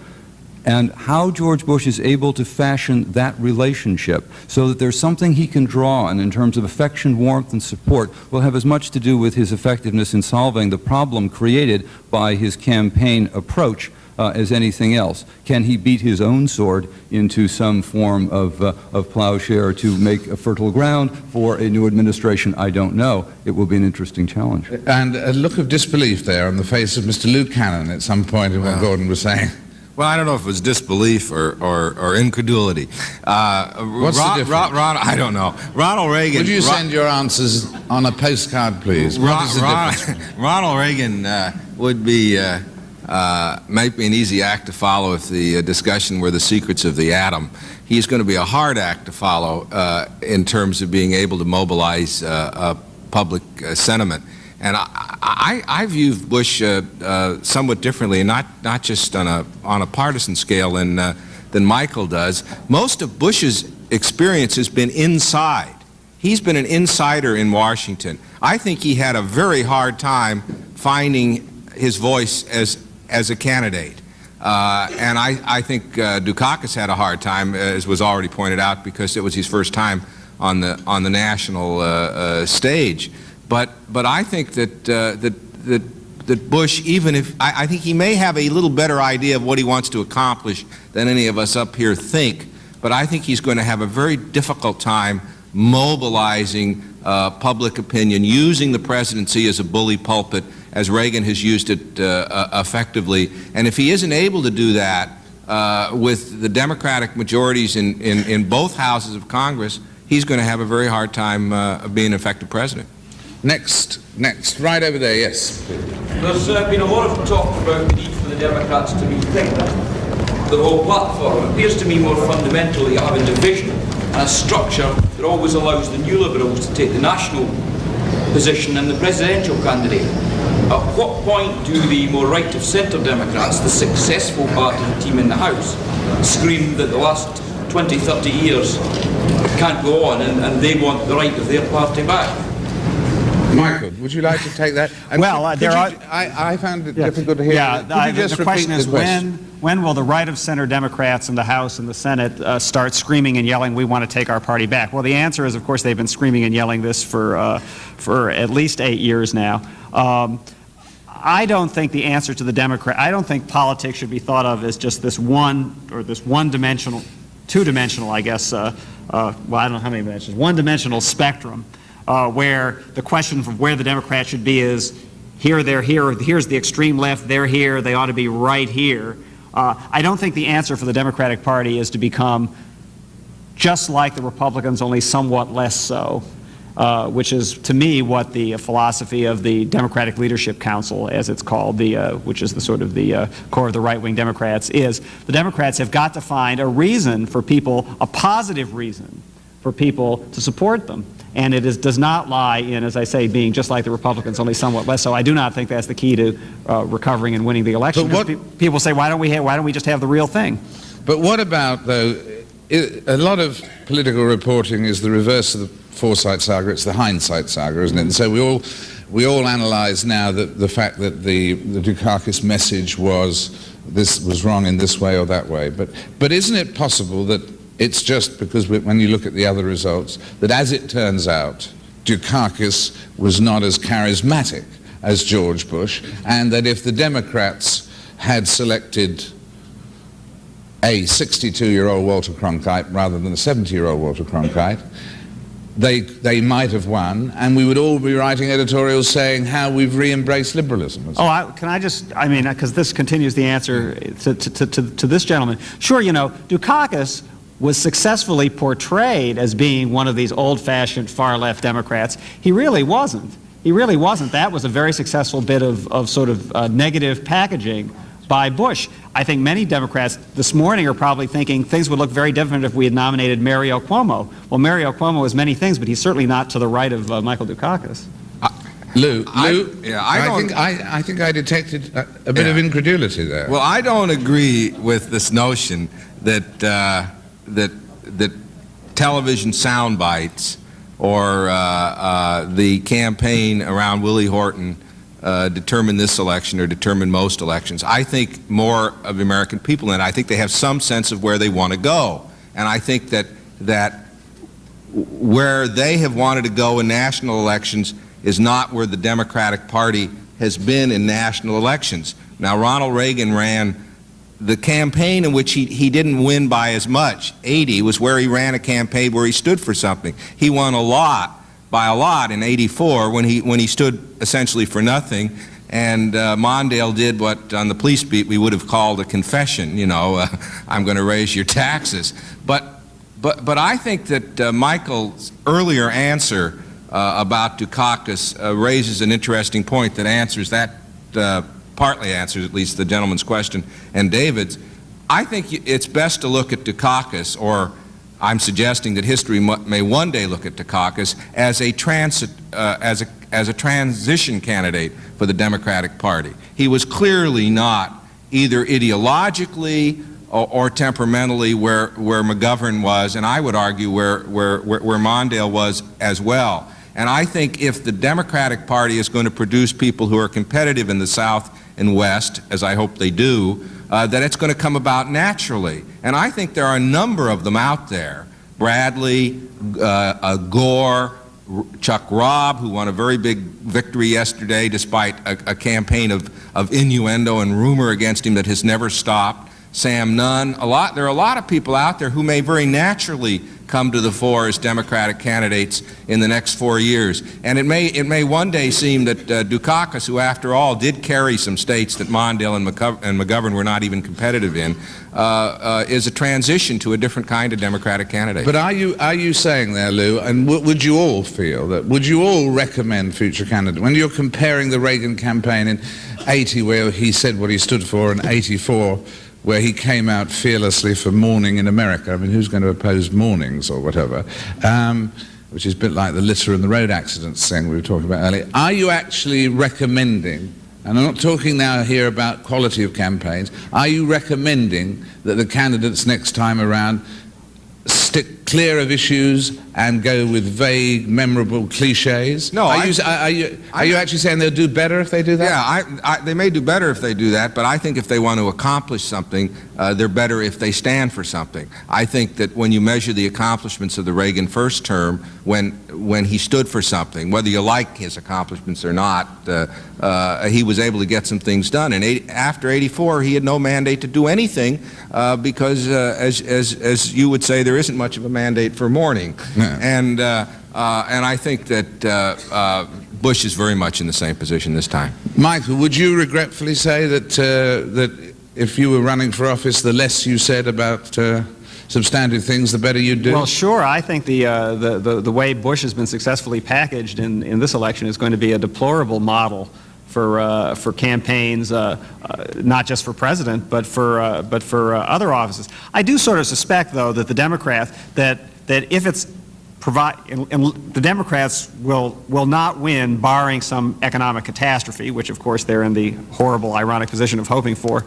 And how George Bush is able to fashion that relationship so that there's something he can draw on in terms of affection, warmth, and support will have as much to do with his effectiveness in solving the problem created by his campaign approach as anything else. Can he beat his own sword into some form of plowshare to make a fertile ground for a new administration? I don't know. It will be an interesting challenge. And a look of disbelief there on the face of Mr. Luke Cannon at some point in what Gordon was saying. Well, I don't know if it was disbelief or incredulity. What's the difference? I don't know. Ronald Reagan... Would you send your answers on a postcard, please? What is the difference? Ronald Reagan would be... might be an easy act to follow if the discussion were the secrets of the atom. He's going to be a hard act to follow in terms of being able to mobilize public sentiment. And I view Bush somewhat differently, and not just on a partisan scale than Michael does. Most of Bush's experience has been inside. He's been an insider in Washington. I think he had a very hard time finding his voice as a candidate. And I think Dukakis had a hard time, as was already pointed out, because it was his first time on the national stage. But I think that Bush, even if I think he may have a little better idea of what he wants to accomplish than any of us up here think, but I think he's going to have a very difficult time mobilizing public opinion, using the presidency as a bully pulpit, as Reagan has used it effectively. And if he isn't able to do that with the Democratic majorities in both houses of Congress, he's going to have a very hard time of being an effective president. Next, right over there, yes. There's been a lot of talk about the need for the Democrats to rethink the whole platform. It appears to me more fundamentally having a vision and a structure that always allows the new Liberals to take the national position and the presidential candidate. At what point do the more right-of-centre Democrats, the successful part of the team in the House, scream that the last 20, 30 years can't go on and they want the right of their party back? Michael, would you like to take that? And well, I found it difficult to hear. Yeah, could you just the question is question? when will the right-of-center Democrats in the House and the Senate start screaming and yelling, we want to take our party back? Well, the answer is, of course, they've been screaming and yelling this for at least 8 years now. I don't think the answer to the Democrat, I don't think politics should be thought of as just this one-dimensional, two-dimensional, I guess, well, I don't know how many dimensions, one-dimensional spectrum. Where the question of where the Democrats should be is here, they're here, here's the extreme left, they're here, they ought to be right here. I don't think the answer for the Democratic Party is to become just like the Republicans, only somewhat less so, which is, to me, what the philosophy of the Democratic Leadership Council, as it's called, which is the sort of the core of the right-wing Democrats, is. The Democrats have got to find a reason for people, a positive reason for people to support them. And it does not lie in, as I say, being just like the Republicans, only somewhat less so. I do not think that's the key to recovering and winning the election. People say, why don't we just have the real thing? But what about, though, a lot of political reporting is the reverse of the foresight saga, it's the hindsight saga, isn't it? And so we all analyse now that the fact that the Dukakis message was this was wrong in this way or that way. But isn't it possible that it's just because when you look at the other results, that as it turns out, Dukakis was not as charismatic as George Bush, and that if the Democrats had selected a 62-year-old Walter Cronkite rather than a 70-year-old Walter Cronkite, they might have won, and we would all be writing editorials saying how we've re-embraced liberalism. Can I just, because this continues the answer to this gentleman. Sure, Dukakis was successfully portrayed as being one of these old-fashioned far-left Democrats. He really wasn't. He really wasn't. That was a very successful bit of sort of negative packaging by Bush. I think many Democrats this morning are probably thinking things would look very different if we had nominated Mario Cuomo. Well, Mario Cuomo is many things, but he's certainly not to the right of Michael Dukakis. Lou, I think I detected a bit of incredulity there. Well, I don't agree with this notion that that television sound bites or the campaign around Willie Horton determine this election or determine most elections. I think more of the American people, and I think they have some sense of where they want to go. And I think that where they have wanted to go in national elections is not where the Democratic Party has been in national elections. Now, Ronald Reagan ran the campaign in which he didn't win by as much. 80 was where he ran a campaign where he stood for something. He won by a lot in 84 when he stood essentially for nothing, and Mondale did what on the police beat we would have called a confession, I'm going to raise your taxes. But I think that Michael's earlier answer about Dukakis raises an interesting point that answers that, partly answers at least the gentleman's question and David's. I think it's best to look at Dukakis, or I'm suggesting that history may one day look at Dukakis as a transition candidate for the Democratic Party. He was clearly not either ideologically or temperamentally where McGovern was, and I would argue where Mondale was as well. And I think if the Democratic Party is going to produce people who are competitive in the South and West, as I hope they do, that it's going to come about naturally. And I think there are a number of them out there. Bradley, Gore, Chuck Robb, who won a very big victory yesterday despite a campaign of innuendo and rumor against him that has never stopped. Sam Nunn. There are a lot of people out there who may very naturally come to the fore as Democratic candidates in the next 4 years. And it may one day seem that Dukakis, who after all did carry some states that Mondale and McGovern were not even competitive in, is a transition to a different kind of Democratic candidate. But are you saying there, Lou, and would you all feel that, would you all recommend future candidates, when you're comparing the Reagan campaign in 80 where he said what he stood for, and 84 where he came out fearlessly for mourning in America? I mean, who's going to oppose mournings or whatever? Which is a bit like the litter and the road accidents thing we were talking about earlier. Are you actually recommending, and I'm not talking now here about quality of campaigns, are you recommending that the candidates next time around stick clear of issues and go with vague, memorable cliches? No, are you actually saying they'll do better if they do that? Yeah, they may do better if they do that, but I think if they want to accomplish something, they're better if they stand for something. I think that when you measure the accomplishments of the Reagan first term, when he stood for something, whether you like his accomplishments or not, he was able to get some things done. And after 84, he had no mandate to do anything because, as you would say, there isn't much of a mandate for mourning. Yeah. And I think that Bush is very much in the same position this time. Michael, would you regretfully say that if you were running for office, the less you said about substantive things, the better you'd do? Well, sure. I think the way Bush has been successfully packaged in this election is going to be a deplorable model for campaigns, not just for president, but for other offices. I do sort of suspect, though, that the Democrats, that if it's the Democrats will not win, barring some economic catastrophe, which of course they're in the horrible, ironic position of hoping for,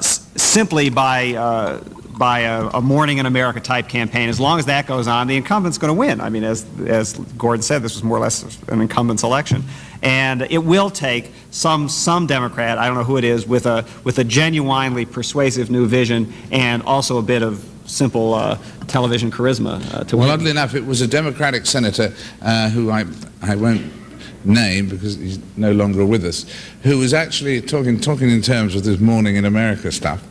simply by a Morning in America type campaign. As long as that goes on, the incumbent's going to win. I mean, as Gordon said, this was more or less an incumbent's election. And it will take some Democrat, I don't know who it is, with a genuinely persuasive new vision and also a bit of simple television charisma to win. Well, oddly enough, it was a Democratic senator who I won't name because he's no longer with us, who was actually talking in terms of this Morning in America stuff.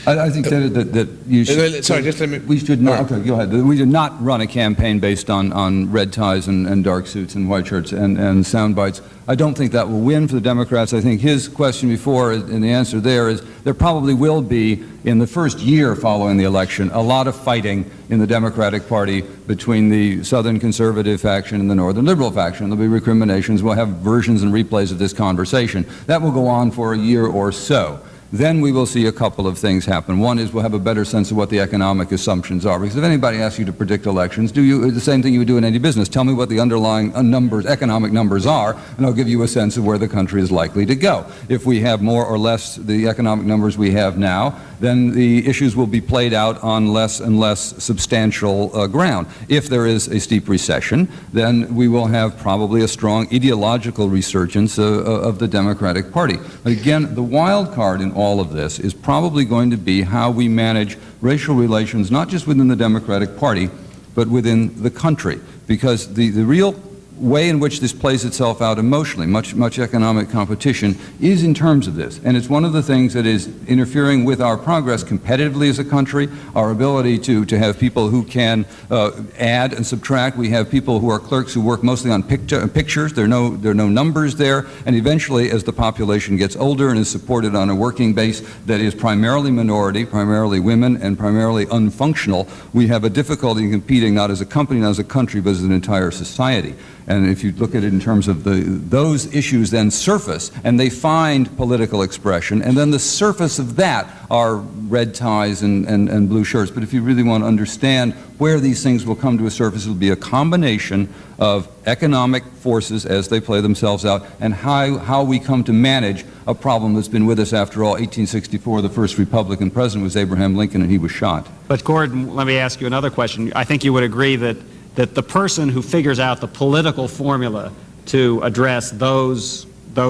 I think that you should... Sorry, just let me... We should not... Okay, go ahead. We did not run a campaign based on red ties and dark suits and white shirts and sound bites. I don't think that will win for the Democrats. I think his question before, and the answer there is, there probably will be, in the first year following the election, a lot of fighting in the Democratic Party between the Southern conservative faction and the Northern liberal faction. There'll be recriminations. We'll have versions and replays of this conversation. That will go on for a year or so. Then we will see a couple of things happen. One is we'll have a better sense of what the economic assumptions are. Because if anybody asks you to predict elections, the same thing you would do in any business. Tell me what the underlying economic numbers are, and I'll give you a sense of where the country is likely to go. If we have more or less the economic numbers we have now, then the issues will be played out on less and less substantial ground. If there is a steep recession, then we will have probably a strong ideological resurgence of the Democratic Party. But again, the wild card in all of this is probably going to be how we manage racial relations, not just within the Democratic Party, but within the country. Because the real way in which this plays itself out emotionally, much economic competition, is in terms of this. And it's one of the things that is interfering with our progress competitively as a country, our ability to have people who can add and subtract. We have people who are clerks who work mostly on pictures. There are no numbers there. And eventually, as the population gets older and is supported on a working base that is primarily minority, primarily women, and primarily unfunctional, we have a difficulty in competing not as a company, not as a country, but as an entire society. And if you look at it in terms of those issues then surface, and they find political expression, and then the surface of that are red ties and blue shirts. But if you really want to understand where these things will come to a surface, it will be a combination of economic forces as they play themselves out, and how we come to manage a problem that's been with us after all. 1864, the first Republican president was Abraham Lincoln, and he was shot. But Gordon, let me ask you another question. I think you would agree that the person who figures out the political formula to address those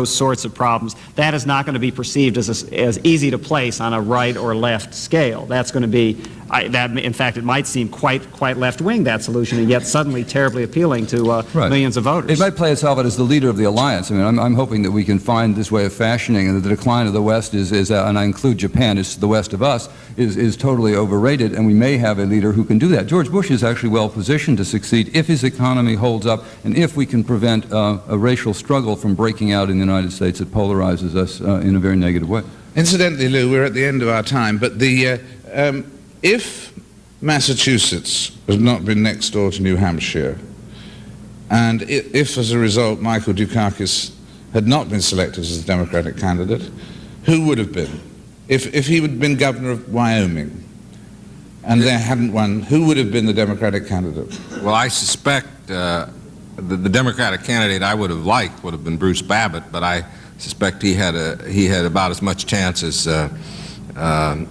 sorts of problems, that is not going to be perceived as easy to place on a right or left scale. That's going to be, in fact, it might seem quite left-wing, that solution, and yet suddenly terribly appealing to millions of voters. It might play itself out as the leader of the alliance. I mean, I'm hoping that we can find this way of fashioning, and that the decline of the West is and I include Japan, is the West of us, is totally overrated, and we may have a leader who can do that. George Bush is actually well positioned to succeed if his economy holds up, and if we can prevent a racial struggle from breaking out in the United States that polarizes us in a very negative way. Incidentally, Lou, we're at the end of our time, but if Massachusetts has not been next door to New Hampshire, and if as a result Michael Dukakis had not been selected as a Democratic candidate, who would have been? If he had been governor of Wyoming and there hadn't won, who would have been the Democratic candidate? Well, I suspect the Democratic candidate I would have liked would have been Bruce Babbitt, but I suspect he had about as much chance as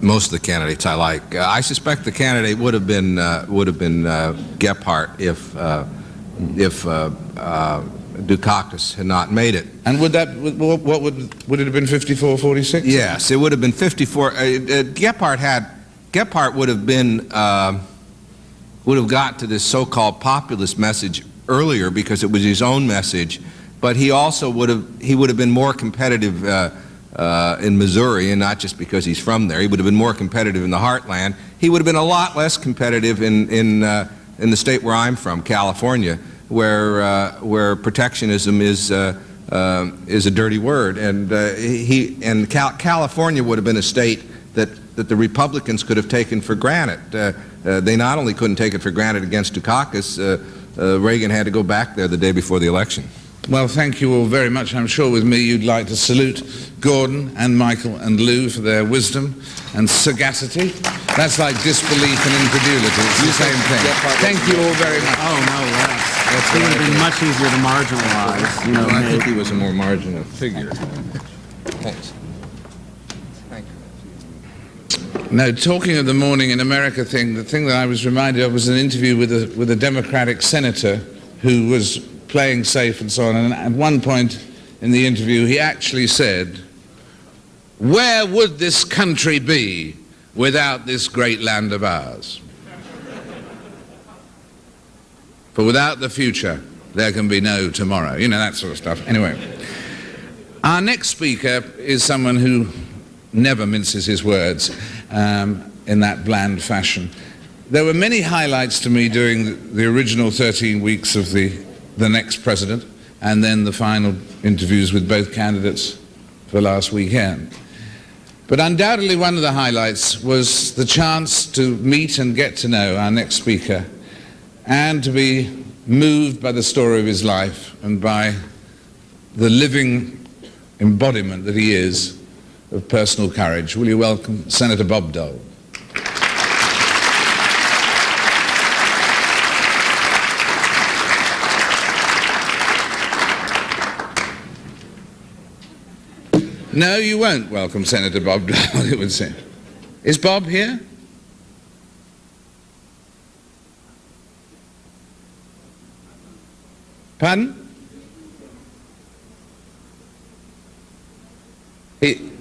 most of the candidates I like. I suspect the candidate would have been Gephardt if Dukakis had not made it. And would it have been 54-46? Yes, it would have been 54. Gephardt would have got to this so-called populist message earlier because it was his own message, but he also would have been more competitive in Missouri, and not just because he's from there. He would have been more competitive in the heartland. He would have been a lot less competitive in the state where I'm from, California, where protectionism is a dirty word, and California would have been a state that the Republicans could have taken for granted. They not only couldn't take it for granted against Dukakis, Reagan had to go back there the day before the election. Well, thank you all very much. I'm sure with me you'd like to salute Gordon and Michael and Lou for their wisdom and sagacity. That's like disbelief and incredulity. It's the same thing. Thank you all very much. Oh, no less. It would have been much easier to marginalize. You know, I think he was a more marginal figure. Thanks. No, talking of the Morning in America thing, the thing that I was reminded of was an interview with a Democratic senator who was playing safe and so on. And at one point in the interview, he actually said, "Where would this country be without this great land of ours? For without the future, there can be no tomorrow." You know, that sort of stuff. Anyway, our next speaker is someone who never minces his words in that bland fashion. There were many highlights to me during the original 13 weeks of the next president, and then the final interviews with both candidates for last weekend. But undoubtedly one of the highlights was the chance to meet and get to know our next speaker, and to be moved by the story of his life and by the living embodiment that he is of personal courage. Will you welcome Senator Bob Dole? No, you won't welcome Senator Bob Dole, it would seem. Is Bob here? Pardon?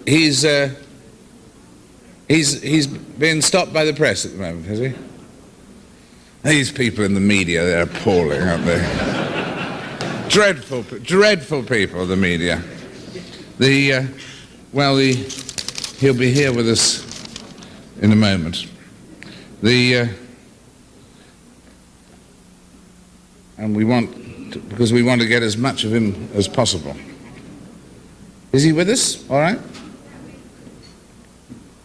He's been stopped by the press at the moment, has he? These people in the media, they're appalling, aren't they? Dreadful people, the media. He'll be here with us in a moment. And because we want to get as much of him as possible. Is he with us? All right.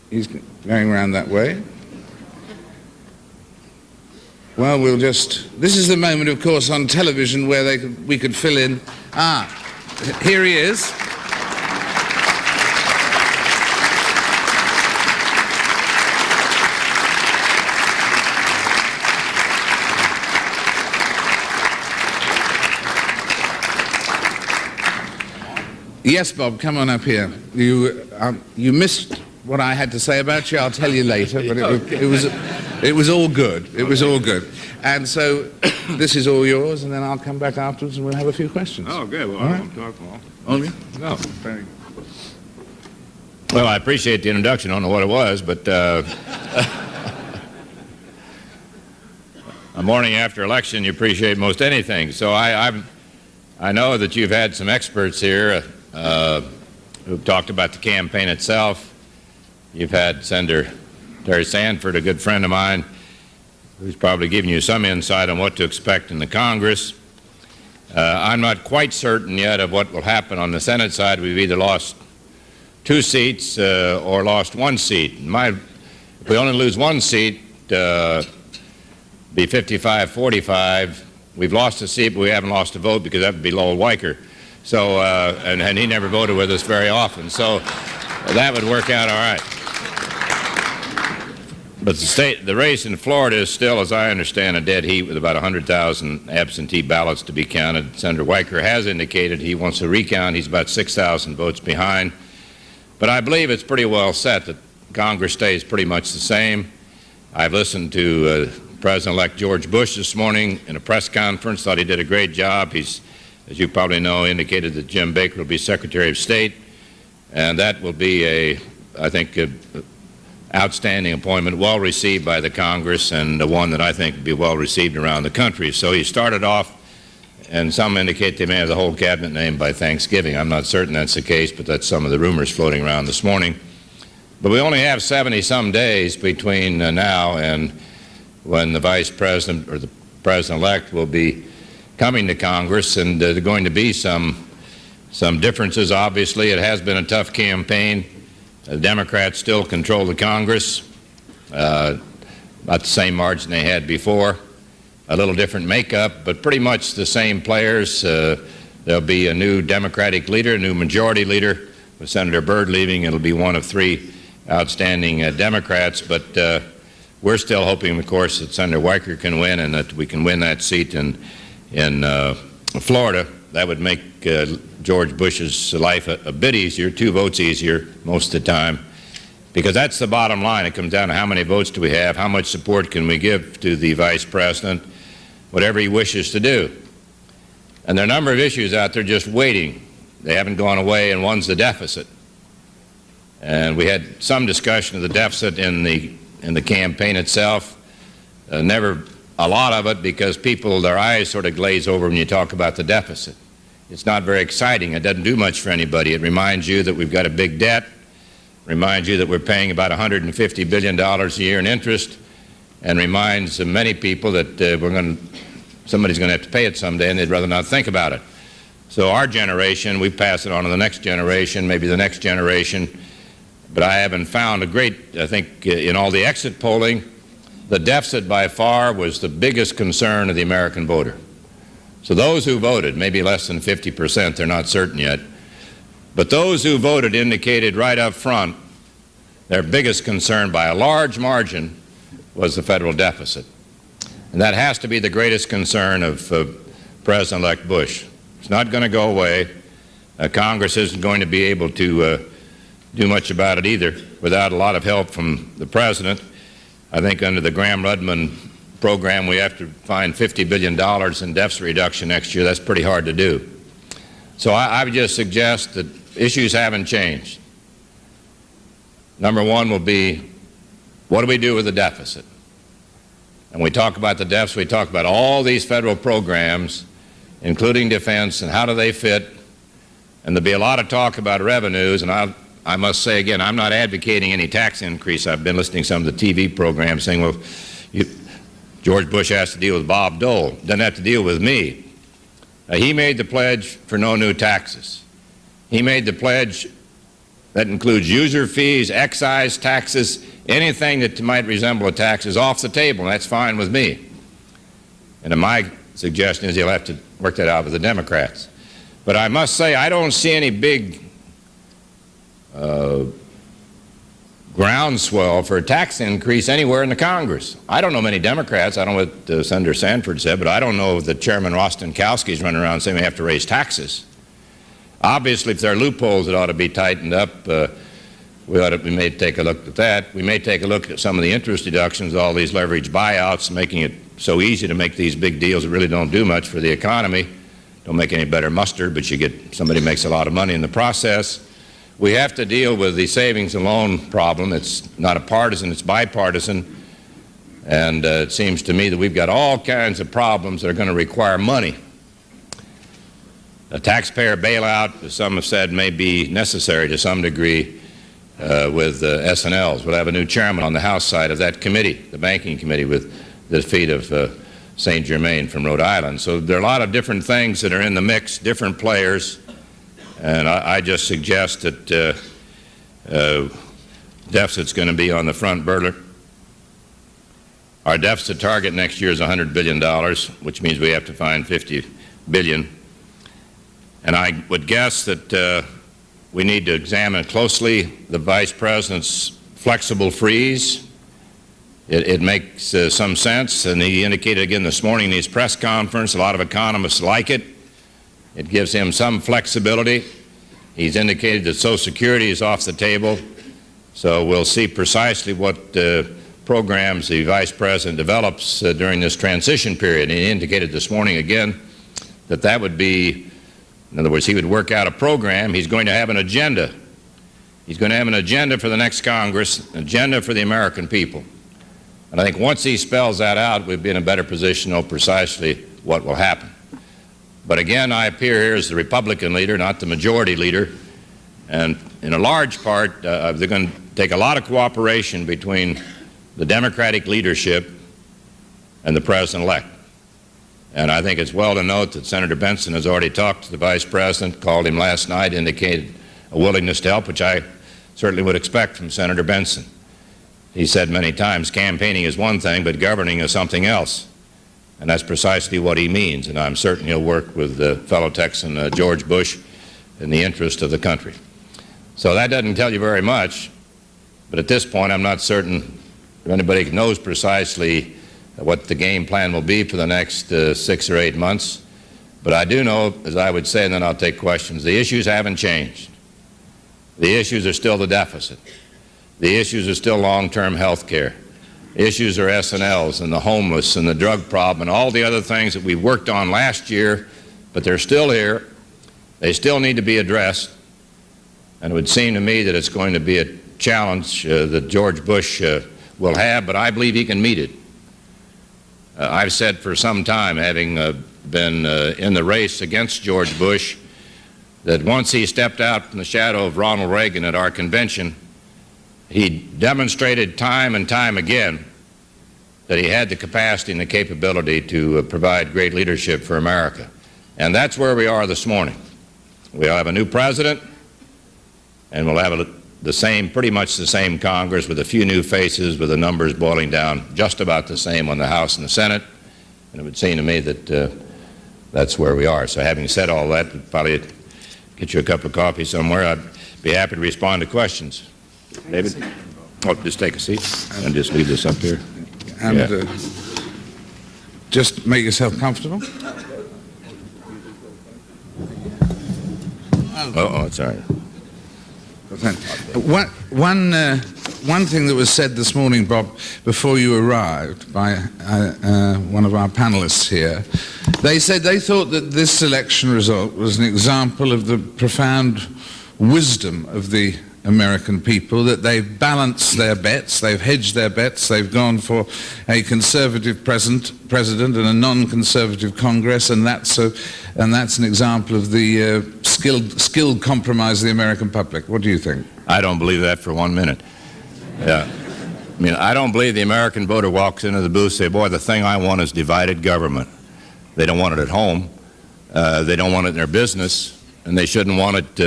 He's going around that way. Well, this is the moment, of course, on television where we could fill in. Here he is. Yes, Bob, come on up here. You missed what I had to say about you. I'll tell you later, but it was all good. It was all good. And so this is all yours, and then I'll come back afterwards and we'll have a few questions. Oh, good. Well, all I right. won't talk long. Only? No. Well, I appreciate the introduction. I don't know what it was, but a morning after election, you appreciate most anything. So I know that you've had some experts here who've talked about the campaign itself. You've had Senator Terry Sanford, a good friend of mine, who's probably given you some insight on what to expect in the Congress. I'm not quite certain yet of what will happen on the Senate side. We've either lost 2 seats or lost 1 seat. If we only lose 1 seat, be 55-45. We've lost a seat, but we haven't lost a vote, because that would be Lowell Weicker. So, and he never voted with us very often. So that would work out all right. But the race in Florida is still, as I understand, a dead heat with about 100,000 absentee ballots to be counted. Senator Weicker has indicated he wants to recount. He's about 6,000 votes behind. But I believe it's pretty well set that Congress stays pretty much the same. I've listened to President-elect George Bush this morning in a press conference. Thought he did a great job. He's, as you probably know, indicated that Jim Baker will be Secretary of State, and that will be I think, an outstanding appointment, well received by the Congress, and one that I think will be well received around the country. So he started off, and some indicate they may have the whole cabinet named by Thanksgiving. I'm not certain that's the case, but that's some of the rumors floating around this morning. But we only have 70-some days between now and when the Vice President or the President-elect will be coming to Congress, and there are going to be some differences, obviously. It has been a tough campaign. The Democrats still control the Congress, about the same margin they had before. A little different makeup, but pretty much the same players. There'll be a new Democratic leader, a new majority leader. With Senator Byrd leaving, it'll be one of 3 outstanding Democrats, but We're still hoping, of course, that Senator Weicker can win and that we can win that seat in Florida. That would make George Bush's life a bit easier, 2 votes easier most of the time, because that's the bottom line. It comes down to how many votes do we have, how much support can we give to the Vice President, whatever he wishes to do. And there are a number of issues out there just waiting. They haven't gone away, and one's the deficit. And we had some discussion of the deficit in the campaign itself. Never a lot of it, because people, their eyes sort of glaze over when you talk about the deficit. It's not very exciting. It doesn't do much for anybody. It reminds you that we've got a big debt, reminds you that we're paying about $150 billion a year in interest, and reminds many people that somebody's going to have to pay it someday, and they'd rather not think about it. So our generation, we pass it on to the next generation, maybe the next generation. But I haven't found a great, I think, in all the exit polling, the deficit by far was the biggest concern of the American voter. So those who voted, maybe less than 50%, they're not certain yet, but those who voted indicated right up front their biggest concern by a large margin was the federal deficit. And that has to be the greatest concern of President-elect Bush. It's not going to go away. Congress isn't going to be able to do much about it either without a lot of help from the President. I think under the Gramm-Rudman program we have to find $50 billion in deficit reduction next year. That's pretty hard to do. So I would just suggest that issues haven't changed. Number one will be, what do we do with the deficit? And we talk about the deficit, we talk about all these federal programs, including defense, and how do they fit? And there'll be a lot of talk about revenues, and I must say again, I'm not advocating any tax increase. I've been listening to some of the TV programs saying, well, George Bush has to deal with Bob Dole. Doesn't have to deal with me. He made the pledge for no new taxes. He made the pledge that includes user fees, excise taxes, anything that might resemble a tax is off the table, and that's fine with me. And my suggestion is he'll have to work that out with the Democrats. But I must say, I don't see any big groundswell for a tax increase anywhere in the Congress. I don't know many Democrats. I don't know what Senator Sanford said, but I don't know that Chairman Rostenkowski's running around saying we have to raise taxes. Obviously, if there are loopholes that ought to be tightened up, we may take a look at that. We may take a look at some of the interest deductions, all these leveraged buyouts, making it so easy to make these big deals that really don't do much for the economy. Don't make any better mustard, but you get somebody makes a lot of money in the process. We have to deal with the savings and loan problem. It's not a partisan, it's bipartisan. And it seems to me that we've got all kinds of problems that are going to require money. A taxpayer bailout, as some have said, may be necessary to some degree with S&Ls. We'll have a new chairman on the House side of that committee, the banking committee, with the defeat of St. Germain from Rhode Island. So there are a lot of different things that are in the mix, different players. And I just suggest that deficit's going to be on the front burner. Our deficit target next year is $100 billion, which means we have to find $50 billion. And I would guess that we need to examine closely the Vice President's flexible freeze. It makes some sense, and he indicated again this morning in his press conference, a lot of economists like it. It gives him some flexibility. He's indicated that Social Security is off the table, so we'll see precisely what programs the Vice President develops during this transition period. And he indicated this morning again that that would be, in other words, he would work out a program. He's going to have an agenda. He's going to have an agenda for the next Congress, an agenda for the American people. And I think once he spells that out, we'll be in a better position to know precisely what will happen. But again, I appear here as the Republican leader, not the majority leader, and in a large part, they're going to take a lot of cooperation between the Democratic leadership and the President-elect. And I think it's well to note that Senator Benson has already talked to the Vice President, called him last night, indicated a willingness to help, which I certainly would expect from Senator Benson. He said many times campaigning is one thing, but governing is something else. And that's precisely what he means, and I'm certain he'll work with fellow Texan George Bush in the interest of the country. So that doesn't tell you very much, but at this point I'm not certain anybody knows precisely what the game plan will be for the next 6 or 8 months. But I do know, as I would say, and then I'll take questions, the issues haven't changed. The issues are still the deficit. The issues are still long-term health care. Issues are S&Ls and the homeless and the drug problem and all the other things that we worked on last year, but they're still here. They still need to be addressed. And it would seem to me that it's going to be a challenge that George Bush will have, but I believe he can meet it. I've said for some time, having been in the race against George Bush, that once he stepped out from the shadow of Ronald Reagan at our convention, he demonstrated time and time again that he had the capacity and the capability to provide great leadership for America. And that's where we are this morning. We'll have a new president, and we'll have the same, pretty much the same Congress with a few new faces, with the numbers boiling down just about the same on the House and the Senate. And it would seem to me that that's where we are. So having said all that, we'll probably get you a cup of coffee somewhere. I'd be happy to respond to questions. David? Oh, just take a seat and just leave this up here. And just make yourself comfortable. Oh, it's all right. One thing that was said this morning, Bob, before you arrived by one of our panelists here, they said they thought that this election result was an example of the profound wisdom of the American people, that they've balanced their bets, they've hedged their bets, they've gone for a conservative president and a non-conservative Congress, and that's an example of the skilled compromise of the American public. What do you think? I don't believe that for 1 minute. I mean, I don't believe the American voter walks into the booth and say, boy, the thing I want is divided government. They don't want it at home. They don't want it in their business, and they shouldn't want it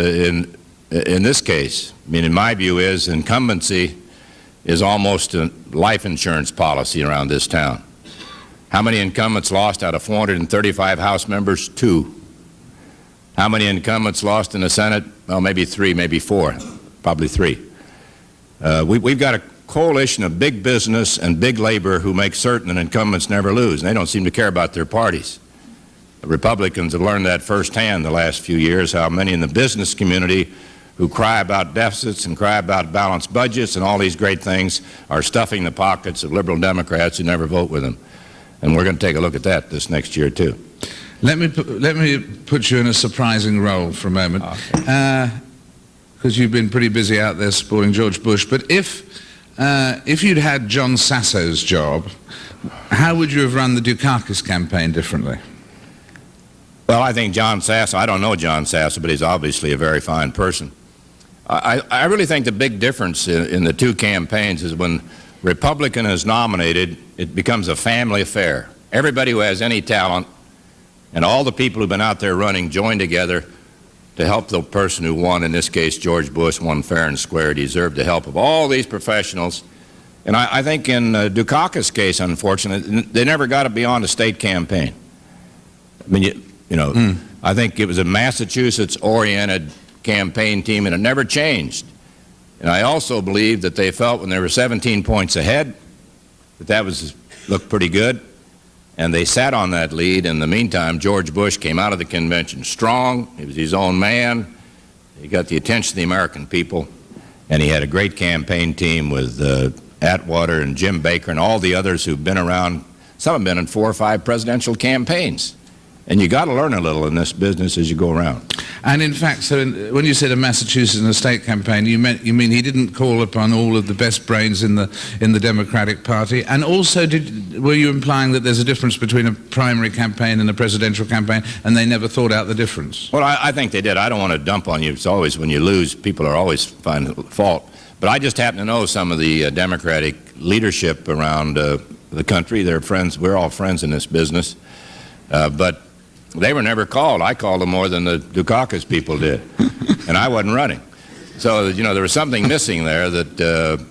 in this case. I mean, in my view is incumbency is almost a life insurance policy around this town. How many incumbents lost out of 435 House members? 2. How many incumbents lost in the Senate? Well, maybe 3, maybe 4, probably 3. We've got a coalition of big business and big labor who make certain that incumbents never lose, and they don't seem to care about their parties. The Republicans have learned that firsthand the last few years, how many in the business community who cry about deficits and cry about balanced budgets and all these great things are stuffing the pockets of liberal Democrats who never vote with them. And we're going to take a look at that this next year, too. Let me put you in a surprising role for a moment, because you've been pretty busy out there supporting George Bush. But if you'd had John Sasso's job, how would you have run the Dukakis campaign differently? Well, I think John Sasso, I don't know John Sasso, but he's obviously a very fine person. I really think the big difference in the two campaigns is when Republican is nominated, it becomes a family affair. Everybody who has any talent and all the people who've been out there running join together to help the person who won, in this case George Bush, won fair and square. He deserved the help of all these professionals. And I think in Dukakis' case, unfortunately, they never got it beyond a state campaign. I mean, I think it was a Massachusetts-oriented campaign team, and it never changed. And I also believe that they felt when they were 17 points ahead that looked pretty good, and they sat on that lead. In the meantime, George Bush came out of the convention strong. He was his own man. He got the attention of the American people, and he had a great campaign team with Atwater and Jim Baker and all the others who've been around. Some have been in 4 or 5 presidential campaigns. And you got to learn a little in this business as you go around. And in fact, so when you said a Massachusetts and a state campaign, you mean he didn't call upon all of the best brains in the Democratic Party? And also, were you implying that there's a difference between a primary campaign and a presidential campaign, and they never thought out the difference? Well, I think they did. I don't want to dump on you. It's always when you lose, people are always finding fault. But I just happen to know some of the Democratic leadership around the country. They're friends. We're all friends in this business. But they were never called. I called them more than the Dukakis people did, and I wasn't running. So, there was something missing there that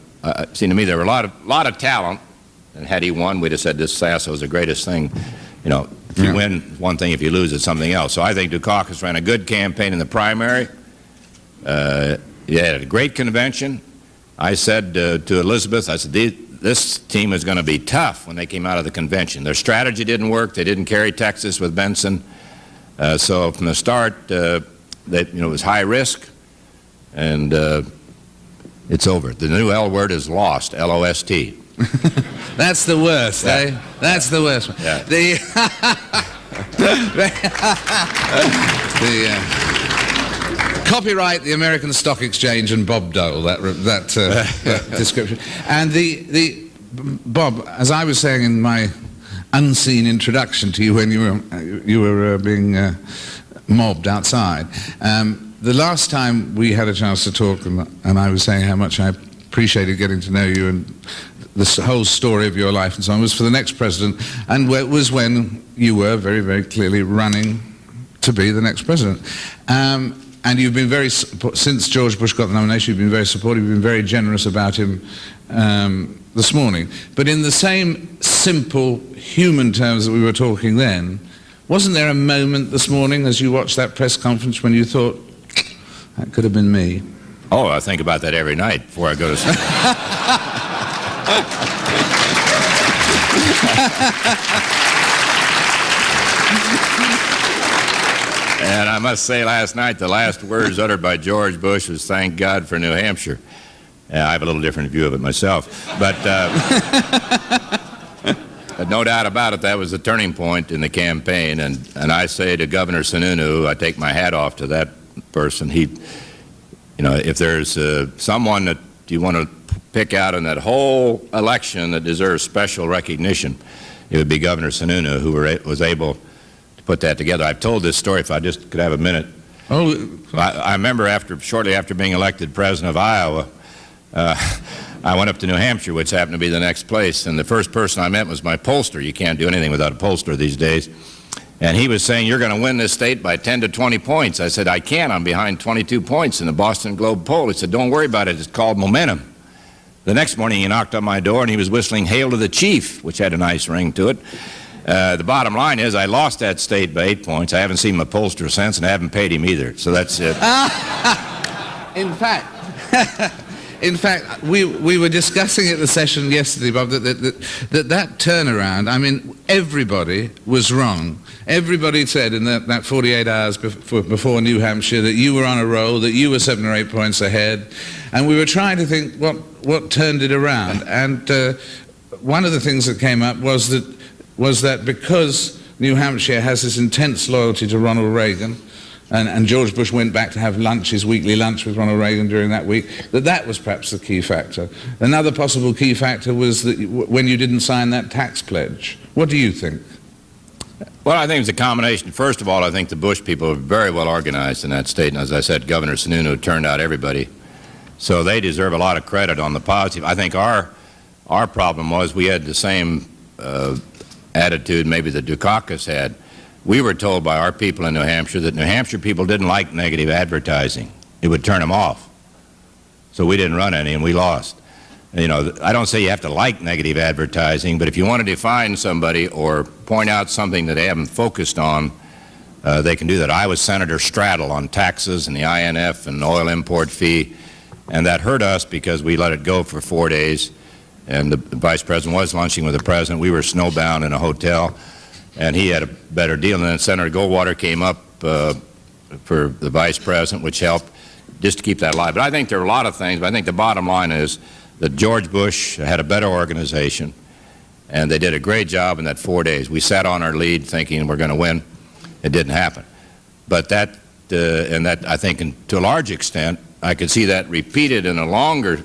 seemed to me there were a lot of talent, and had he won, we'd have said this Sasso is the greatest thing. If you win one thing, if you lose, it's something else. So I think Dukakis ran a good campaign in the primary. He had a great convention. I said to Elizabeth, I said, this team was going to be tough when they came out of the convention. Their strategy didn't work. They didn't carry Texas with Benson. So from the start, it was high risk, and it's over. The new L word is lost, L-O-S-T. That's the worst, eh? That's the worst one. Yeah. Copyright the American Stock Exchange and Bob Dole, that description. And Bob, as I was saying in my unseen introduction to you when you were being mobbed outside, the last time we had a chance to talk, and I was saying how much I appreciated getting to know you and the whole story of your life and so on, was for the next president, and it was when you were very, very clearly running to be the next president. And you've been since George Bush got the nomination, you've been very supportive, you've been very generous about him this morning. But in the same simple human terms that we were talking then, wasn't there a moment this morning as you watched that press conference when you thought, that could have been me? Oh, I think about that every night before I go to sleep. And I must say, last night, the last words uttered by George Bush was, "Thank God for New Hampshire." I have a little different view of it myself. But no doubt about it, that was the turning point in the campaign. And I say to Governor Sununu, I take my hat off to that person. If there's someone that you want to pick out in that whole election that deserves special recognition, it would be Governor Sununu, who was able to put that together. I've told this story, if I just could have a minute. Oh, I remember shortly after being elected president of Iowa, I went up to New Hampshire, which happened to be the next place, and the first person I met was my pollster. You can't do anything without a pollster these days. And he was saying, "You're going to win this state by 10 to 20 points. I said, "I can't. I'm behind 22 points in the Boston Globe poll." He said, "Don't worry about it. It's called momentum." The next morning he knocked on my door and he was whistling "Hail to the Chief," which had a nice ring to it. The bottom line is I lost that state by 8 points. I haven't seen my pollster since, and I haven't paid him either. So that's it. In fact, we were discussing at the session yesterday, Bob, that turnaround, I mean, everybody was wrong. Everybody said in that 48 hours before New Hampshire that you were on a roll, that you were 7 or 8 points ahead. And we were trying to think what turned it around. And one of the things that came up was that because New Hampshire has this intense loyalty to Ronald Reagan, and George Bush went back to have his weekly lunch with Ronald Reagan during that week, that was perhaps the key factor. Another possible key factor was that when you didn't sign that tax pledge. What do you think? Well, I think it's a combination. First of all, I think the Bush people are very well organized in that state, and as I said, Governor Sununu turned out everybody. So they deserve a lot of credit on the positive. I think our problem was we had the same attitude maybe that Dukakis had. We were told by our people in New Hampshire that New Hampshire people didn't like negative advertising. It would turn them off. So we didn't run any, and we lost. I don't say you have to like negative advertising, but if you want to define somebody or point out something that they haven't focused on, they can do that. I was Senator Straddle on taxes and the INF and oil import fee, and that hurt us because we let it go for 4 days, and the Vice President was lunching with the President. We were snowbound in a hotel, and he had a better deal. And then Senator Goldwater came up for the Vice President, which helped just to keep that alive. But I think there are a lot of things, but I think the bottom line is that George Bush had a better organization, and they did a great job in that 4 days. We sat on our lead thinking we're going to win. It didn't happen. But that I think to a large extent, I could see that repeated in a longer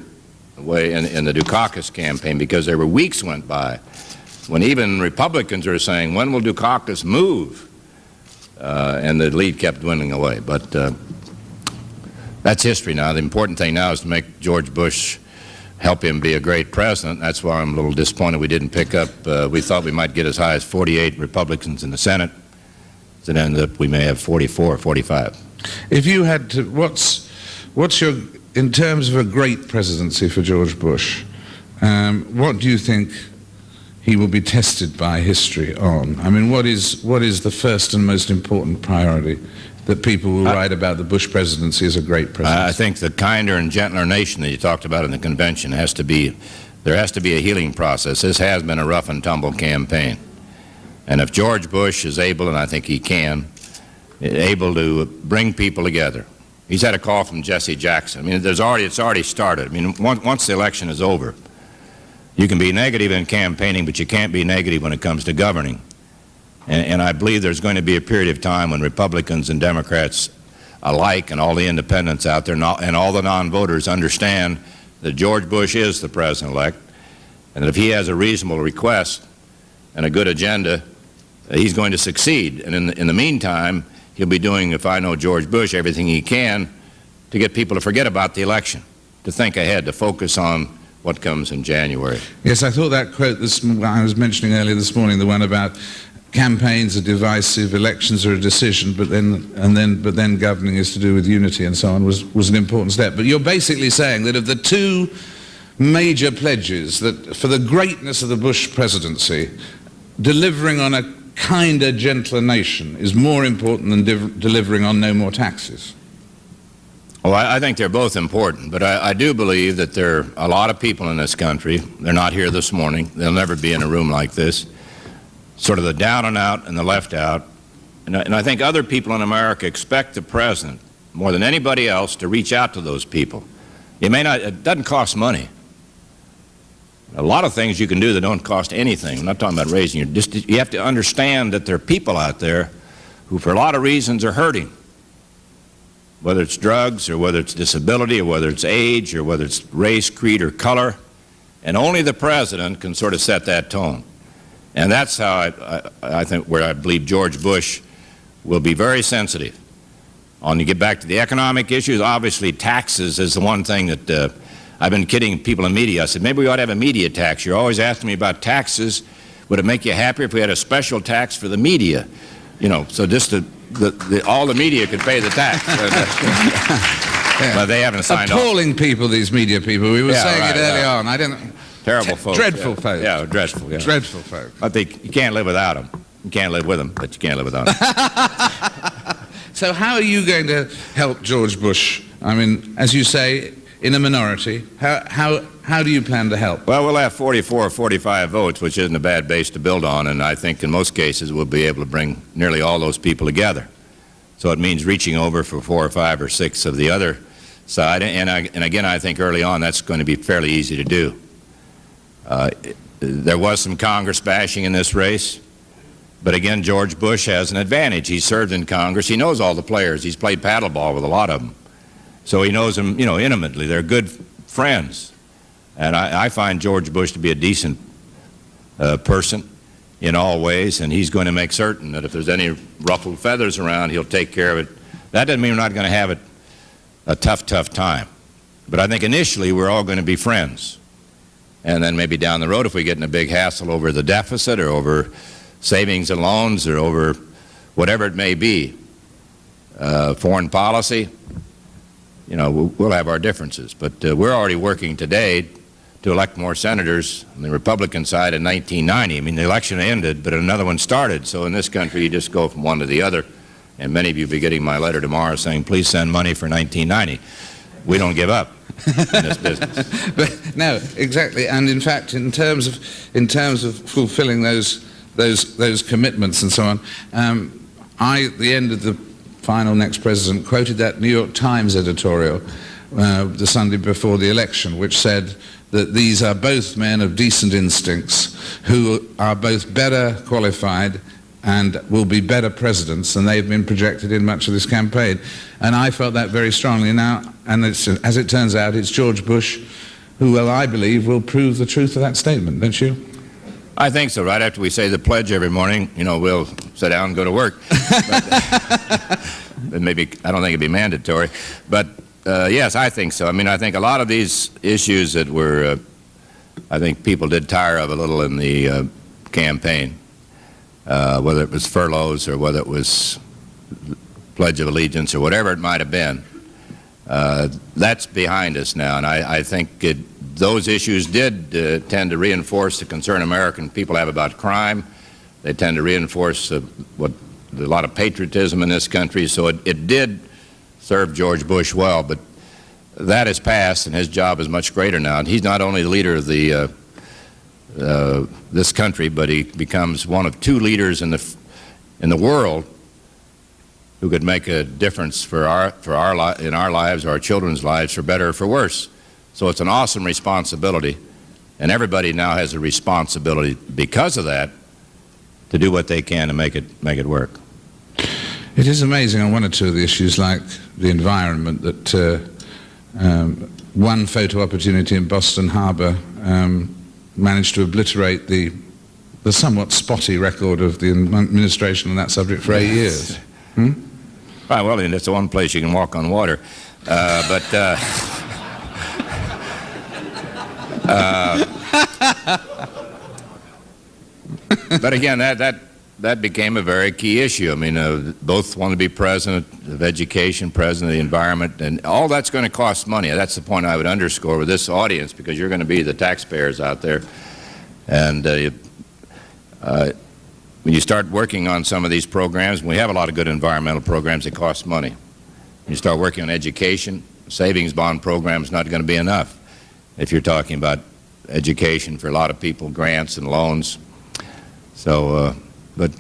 way in the Dukakis campaign, because there were weeks went by when even Republicans were saying, when will Dukakis move? And the lead kept dwindling away. But that's history now. The important thing now is to make George Bush, help him be a great president. That's why I'm a little disappointed we didn't pick up. We thought we might get as high as 48 Republicans in the Senate. As it ended up, we may have 44 or 45. If you had to, what's your, in terms of a great presidency for George Bush, what do you think he will be tested by history on? I mean, what is the first and most important priority that people will write about the Bush presidency as a great presidency? I think the kinder and gentler nation that you talked about in the convention has to be There has to be a healing process. This has been a rough and tumble campaign. And if George Bush is able, and I think he can, able to bring people together. He's had a call from Jesse Jackson. I mean, it's already started. I mean, once the election is over, you can be negative in campaigning, but you can't be negative when it comes to governing. And I believe there's going to be a period of time when Republicans and Democrats alike and all the independents out there and all the non-voters understand that George Bush is the President-elect, and that if he has a reasonable request and a good agenda, he's going to succeed. And in the meantime, he'll be doing, if I know George Bush, everything he can to get people to forget about the election, to think ahead, to focus on what comes in January. Yes, I thought that quote I was mentioning earlier this morning, the one about campaigns are divisive, elections are a decision, but then governing is to do with unity and so on, was an important step. But you're basically saying that of the two major pledges, that for the greatness of the Bush presidency, delivering on a kinder, gentler nation is more important than delivering on no more taxes. Well, I think they're both important, but I do believe that there are a lot of people in this country, they're not here this morning, they'll never be in a room like this, sort of the down and out and the left out. And I think other people in America expect the President, more than anybody else, to reach out to those people. It doesn't cost money. A lot of things you can do that don't cost anything. I'm not talking about raising you have to understand that there are people out there who, for a lot of reasons, are hurting. Whether it's drugs, or whether it's disability, or whether it's age, or whether it's race, creed, or color. And only the President can sort of set that tone. And that's how I think, where I believe George Bush will be very sensitive. On you get back to the economic issues, obviously taxes is the one thing that I've been kidding people in media. I said, maybe we ought to have a media tax. You're always asking me about taxes. Would it make you happier if we had a special tax for the media? You know, so just all the media could pay the tax. Yeah. But they haven't signed off. Appalling people, these media people. We were saying it early on. I don't. Terrible folks. Dreadful folks. Yeah, dreadful. Yeah. Dreadful folks. I think you can't live without them. You can't live with them, but you can't live without them. So how are you going to help George Bush? I mean, as you say, in a minority. How do you plan to help? Well, we'll have 44 or 45 votes, which isn't a bad base to build on, and I think in most cases we'll be able to bring nearly all those people together. So it means reaching over for 4 or 5 or 6 of the other side, and again, I think early on that's going to be fairly easy to do. There was some Congress bashing in this race, but again, George Bush has an advantage. He served in Congress. He knows all the players. He's played paddleball with a lot of them. So he knows them, intimately. They're good friends. And I find George Bush to be a decent person in all ways, and he's going to make certain that if there's any ruffled feathers around, he'll take care of it. That doesn't mean we're not going to have a tough time. But I think initially we're all going to be friends. And then maybe down the road, if we get in a big hassle over the deficit or over savings and loans or over whatever it may be, foreign policy, we'll have our differences. But we're already working today to elect more senators on the Republican side in 1990. I mean, the election ended, but another one started. So in this country, you just go from one to the other. And many of you will be getting my letter tomorrow saying, please send money for 1990. We don't give up in this business. But no, exactly. And in fact, in terms of fulfilling those commitments and so on, I, at the end of the final Next President, quoted that New York Times editorial the Sunday before the election, which said that these are both men of decent instincts who are both better qualified and will be better presidents than they've been projected in much of this campaign. And I felt that very strongly now, and as it turns out, it's George Bush who, well, I believe, will prove the truth of that statement, don't you? I think so. Right after we say the pledge every morning, we'll sit down and go to work. But maybe, I don't think it'd be mandatory. But yes, I think so. I mean, I think a lot of these issues that were, I think people did tire of a little in the campaign, whether it was furloughs or whether it was Pledge of Allegiance or whatever it might have been. That's behind us now, and I think those issues did tend to reinforce the concern American people have about crime. They tend to reinforce a lot of patriotism in this country, so it did serve George Bush well. But that has passed, and his job is much greater now. And he's not only the leader of this country, but he becomes one of two leaders in the world who could make a difference in our lives, our children's lives, for better or for worse. So it's an awesome responsibility, and everybody now has a responsibility because of that to do what they can to make it work. It is amazing on one or two of the issues, like the environment, that one photo opportunity in Boston Harbor managed to obliterate the somewhat spotty record of the administration on that subject for 8 years. Right, well, it's the one place you can walk on water. But again, that became a very key issue. I mean, both want to be president of education, president of the environment, and all that's going to cost money. That's the point I would underscore with this audience, because you're going to be the taxpayers out there. And when you start working on some of these programs, and we have a lot of good environmental programs that cost money. When you start working on education, savings bond program is not going to be enough if you're talking about education for a lot of people, grants and loans. So, but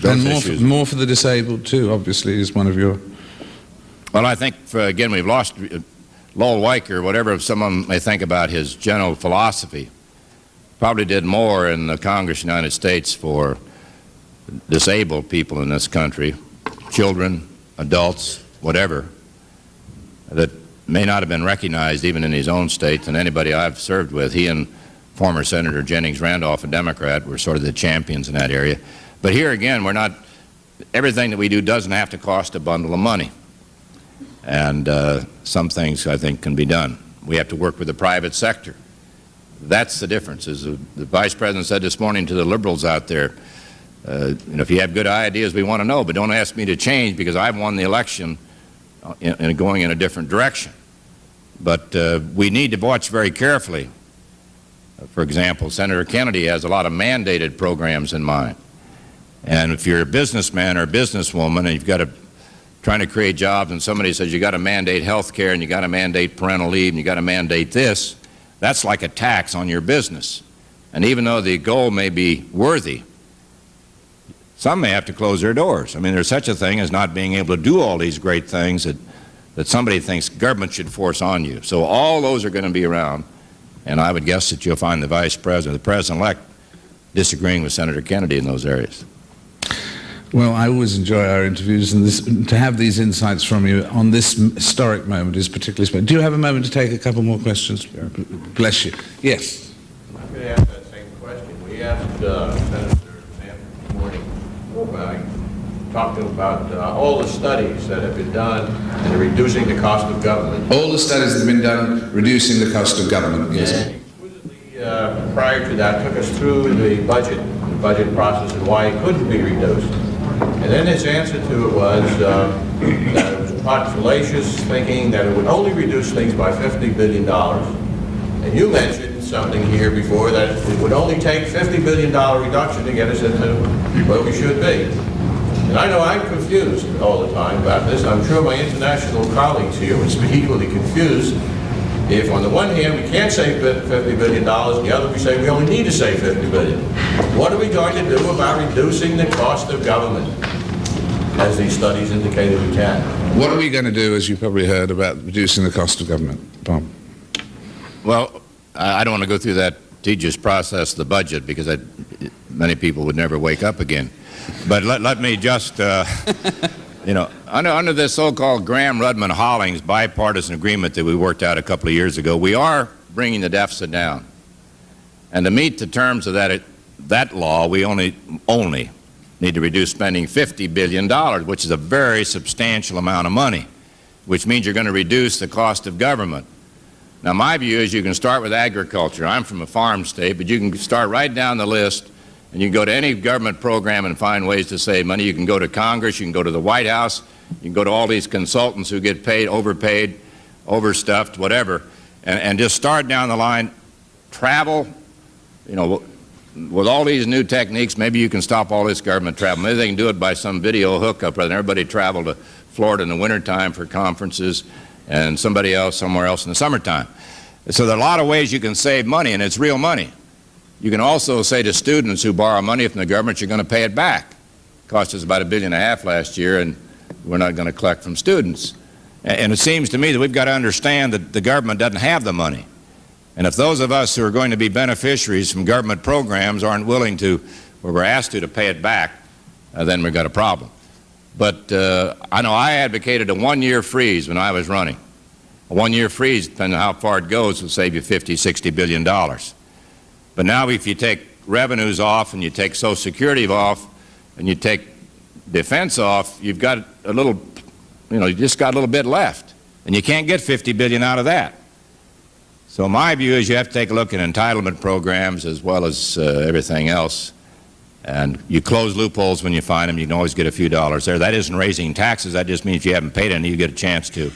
those issues, more for the disabled too, obviously, is one of your... Well, I think, again, we've lost Lowell Weicker, whatever someone may think about his general philosophy, probably did more in the Congress of the United States for disabled people in this country, children, adults, whatever, that may not have been recognized even in his own state than anybody I've served with. He and former Senator Jennings Randolph, a Democrat, were sort of the champions in that area. But here again, we're not, everything that we do doesn't have to cost a bundle of money. And some things, I think, can be done. We have to work with the private sector. That's the difference. As the Vice President said this morning to the liberals out there, if you have good ideas, we want to know, but don't ask me to change because I've won the election in going in a different direction. But we need to watch very carefully. For example, Senator Kennedy has a lot of mandated programs in mind. And if you're a businessman or a businesswoman and you've got trying to create jobs, and somebody says you got to mandate health care and you got to mandate parental leave and you got to mandate this, that's like a tax on your business. And even though the goal may be worthy, some may have to close their doors. I mean, there's such a thing as not being able to do all these great things that somebody thinks government should force on you. So all those are going to be around, and I would guess that you'll find the Vice President, the President-elect, disagreeing with Senator Kennedy in those areas. Well, I always enjoy our interviews, and to have these insights from you on this historic moment is particularly special. Do you have a moment to take a couple more questions? Bless you. Yes. I'm going to ask that same question. We asked Senator Sam this morning talking about all the studies that have been done in reducing the cost of government. All the studies that have been done reducing the cost of government, yes. And exquisitely, prior to that, took us through the budget process and why it couldn't be reduced. And then his answer to it was that it was fallacious thinking that it would only reduce things by $50 billion. And you mentioned something here before that it would only take $50 billion reduction to get us into where we should be. And I know I'm confused all the time about this. I'm sure my international colleagues here would be equally confused if on the one hand we can't save $50 billion, on the other we say we only need to save $50 billion. What are we going to do about reducing the cost of government, as these studies indicated we can? What are we going to do, as you probably heard, about reducing the cost of government, Bob? Well, I don't want to go through that tedious process, the budget, because many people would never wake up again. But let me just, you know, under this so-called Gramm-Rudman-Hollings bipartisan agreement that we worked out a couple of years ago, we are bringing the deficit down. And to meet the terms of that law, we only need to reduce spending $50 billion, which is a very substantial amount of money, which means you're going to reduce the cost of government. Now, my view is you can start with agriculture. I'm from a farm state, but you can start right down the list, and you can go to any government program and find ways to save money. You can go to Congress, you can go to the White House, you can go to all these consultants who get paid, overpaid, overstuffed, whatever, and just start down the line. Travel, you know, with all these new techniques, maybe you can stop all this government travel. Maybe they can do it by some video hookup, rather than everybody travel to Florida in the wintertime for conferences and somebody else somewhere else in the summertime. So there are a lot of ways you can save money, and it's real money. You can also say to students who borrow money from the government, you're going to pay it back. It cost us about $1.5 billion last year, and we're not going to collect from students. And it seems to me that we've got to understand that the government doesn't have the money. And if those of us who are going to be beneficiaries from government programs aren't willing to, or we're asked to pay it back, then we've got a problem. But I know I advocated a one-year freeze when I was running. A one-year freeze, depending on how far it goes, will save you $50, $60 billion. But now if you take revenues off and you take Social Security off and you take defense off, you've got a little, you just got a little bit left. And you can't get $50 billion out of that. So my view is you have to take a look at entitlement programs as well as everything else. And you close loopholes when you find them. You can always get a few dollars there. That isn't raising taxes. That just means if you haven't paid any, you get a chance to.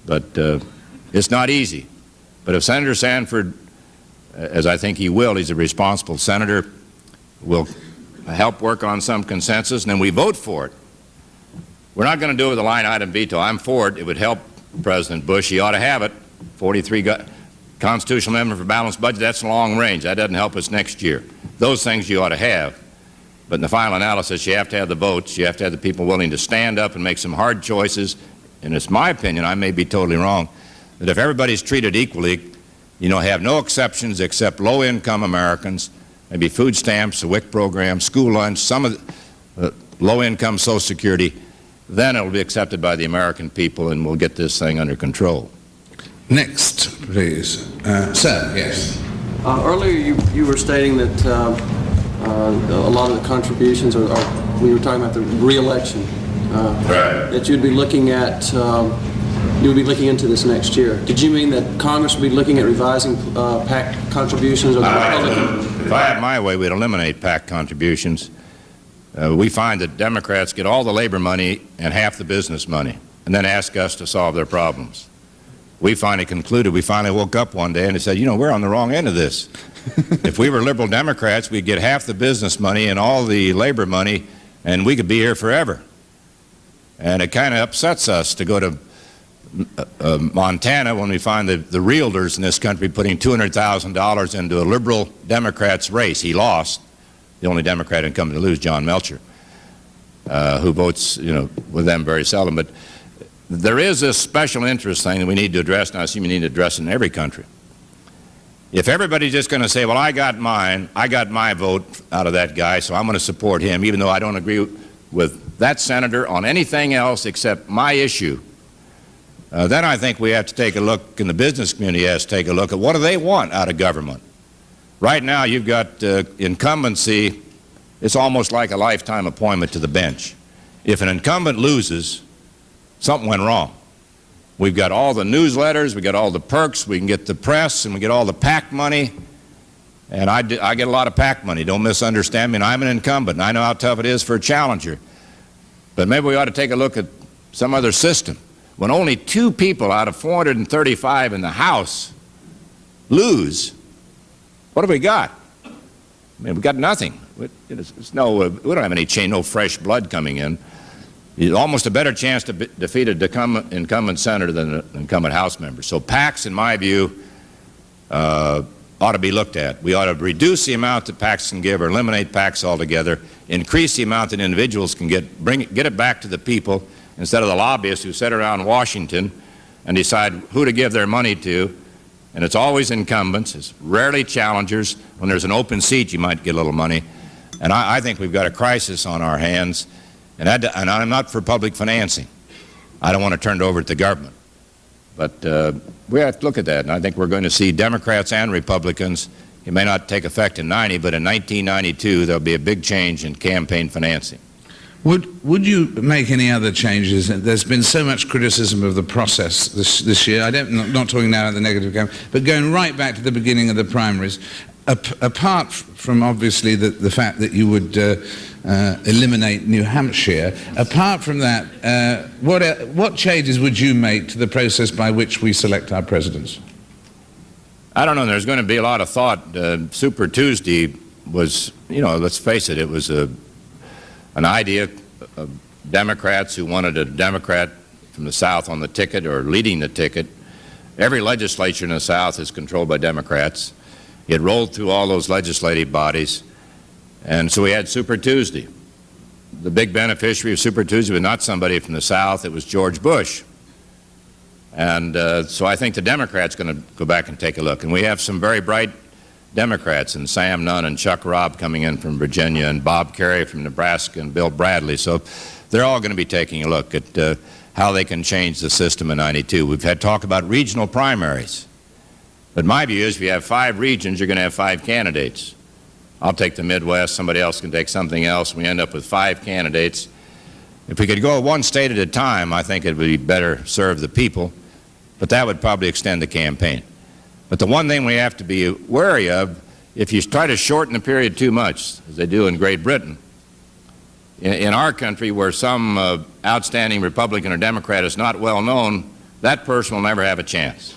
But it's not easy. But if Senator Sanford, as I think he will, he's a responsible senator, will help work on some consensus, and then we vote for it. We're not going to do it with a line-item veto. I'm for it. It would help President Bush. He ought to have it. 43 constitutional amendment for balanced budget, that's long range. That doesn't help us next year. Those things you ought to have. But in the final analysis, you have to have the votes. You have to have the people willing to stand up and make some hard choices. And it's my opinion, I may be totally wrong, that if everybody's treated equally, have no exceptions except low-income Americans, maybe food stamps, a WIC program, school lunch, some of the low-income Social Security, then it will be accepted by the American people and we'll get this thing under control. Next, please. Sir, yes. Earlier you were stating that a lot of the contributions we were talking about the re-election. Right. That you'd be looking at, you would be looking into this next year. Did you mean that Congress would be looking at revising PAC contributions? Or the Republican? If I had my way, we'd eliminate PAC contributions. We find that Democrats get all the labor money and half the business money, and then ask us to solve their problems. We finally woke up one day and said, we're on the wrong end of this. If we were liberal Democrats, we'd get half the business money and all the labor money, and we could be here forever. And it kind of upsets us to go to Montana when we find the realtors in this country putting $200,000 into a liberal Democrat's race. He lost. The only Democrat incumbent to lose, John Melcher, who votes, with them very seldom. But there is this special interest thing that we need to address, and I assume you need to address it in every country. If everybody's just going to say, well, I got my vote out of that guy, so I'm going to support him, even though I don't agree with that senator on anything else except my issue, then I think we have to take a look, and the business community has to take a look at what do they want out of government. Right now you've got incumbency. It's almost like a lifetime appointment to the bench. If an incumbent loses, something went wrong. We've got all the newsletters, we got all the perks, we can get the press, and we get all the PAC money. And I get a lot of PAC money. Don't misunderstand me. And I'm an incumbent, and I know how tough it is for a challenger. But maybe we ought to take a look at some other system. When only 2 people out of 435 in the House lose, what have we got? I mean, we've got nothing. We don't have any change, no fresh blood coming in. It's almost a better chance to defeat an incumbent senator than an incumbent House member. So PACs, in my view, ought to be looked at. We ought to reduce the amount that PACs can give or eliminate PACs altogether, increase the amount that individuals can get it back to the people instead of the lobbyists who sit around Washington and decide who to give their money to. And it's always incumbents. It's rarely challengers. When there's an open seat, you might get a little money. And I think we've got a crisis on our hands. And I'm not for public financing. I don't want to turn it over to the government. But we have to look at that. And I think we're going to see Democrats and Republicans. It may not take effect in '90, but in 1992 there'll be a big change in campaign financing. Would you make any other changes? There's been so much criticism of the process this year. I'm not talking now about the negative campaign, but going right back to the beginning of the primaries. Apart from obviously the fact that you would eliminate New Hampshire, apart from that, what changes would you make to the process by which we select our presidents? I don't know. There's going to be a lot of thought. Super Tuesday was, let's face it, it was an idea of Democrats who wanted a Democrat from the South on the ticket or leading the ticket. Every legislature in the South is controlled by Democrats. It rolled through all those legislative bodies, and so we had Super Tuesday. The big beneficiary of Super Tuesday was not somebody from the South, it was George Bush. And so I think the Democrats are going to go back and take a look. And we have some very bright Democrats, and Sam Nunn and Chuck Robb coming in from Virginia, and Bob Kerrey from Nebraska, and Bill Bradley. So they're all going to be taking a look at how they can change the system in '92. We've had talk about regional primaries. But my view is if you have 5 regions, you're going to have 5 candidates. I'll take the Midwest, somebody else can take something else, and we end up with 5 candidates. If we could go one state at a time, I think it would be better serve the people, but that would probably extend the campaign. But the one thing we have to be wary of, if you try to shorten the period too much, as they do in Great Britain, in our country where some outstanding Republican or Democrat is not well known, that person will never have a chance.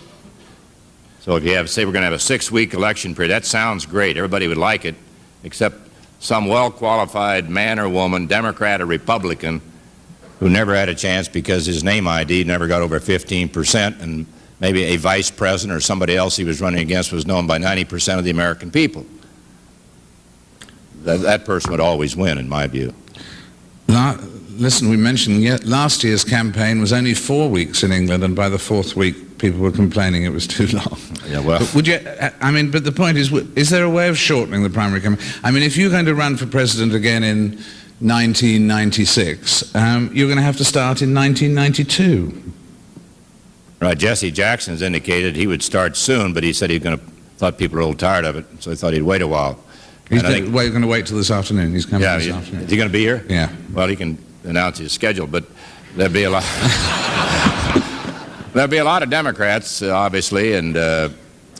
So if you have, say we're going to have a 6-week election period, that sounds great. Everybody would like it, except some well-qualified man or woman, Democrat or Republican, who never had a chance because his name ID never got over 15%, and maybe a vice president or somebody else he was running against was known by 90% of the American people. That person would always win, in my view. Listen, we mentioned last year's campaign was only 4 weeks in England, and by the 4th week, people were complaining it was too long. Yeah, well, but would you? I mean, but the point is there a way of shortening the primary campaign? I mean, if you're going to run for president again in 1996, you're going to have to start in 1992. Right. Jesse Jackson's indicated he would start soon, but he said thought people were a little tired of it, so he thought he'd wait a while. He's going to wait till this afternoon. He's coming this afternoon. Is he going to be here? Yeah. Well, he can announce his schedule, but there'll be a lot. There'll be a lot of Democrats, obviously, and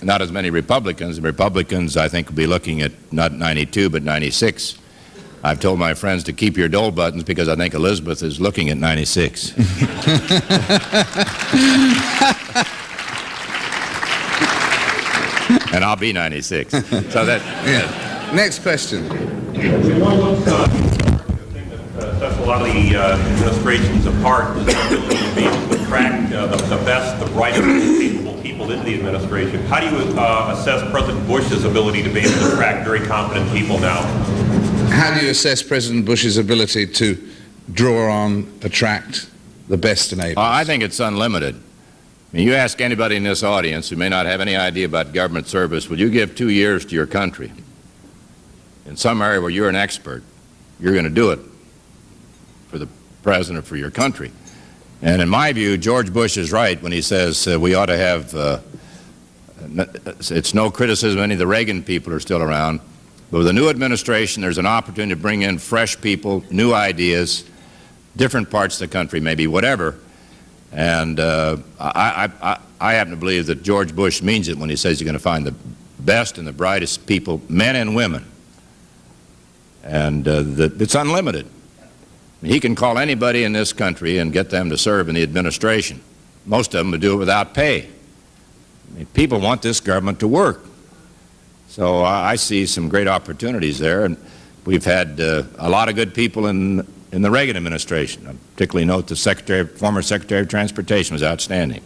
not as many Republicans. And Republicans, I think, will be looking at not 92 but 96. I've told my friends to keep your dole buttons because I think Elizabeth is looking at 96. And I'll be 96. So that. Yeah. Next question. One looks the thing that sets a lot of the administrations apart is the ability to be able to attract the best, the brightest, most capable people into the administration. How do you assess President Bush's ability to be able to attract very competent people now? How do you assess President Bush's ability to draw on, attract the best and able? I think it's unlimited. I mean, you ask anybody in this audience who may not have any idea about government service, would you give 2 years to your country? In some area where you're an expert, you're going to do it for the president, for your country. And in my view, George Bush is right when he says we ought to have, it's no criticism of any of the Reagan people who are still around, but with a new administration, there's an opportunity to bring in fresh people, new ideas, different parts of the country, maybe whatever. And I happen to believe that George Bush means it when he says he's going to find the best and the brightest people, men and women. And it's unlimited. He can call anybody in this country and get them to serve in the administration. Most of them would do it without pay. I mean, people want this government to work. So I see some great opportunities there. And we've had a lot of good people in the Reagan administration. I particularly note the former Secretary of Transportation was outstanding.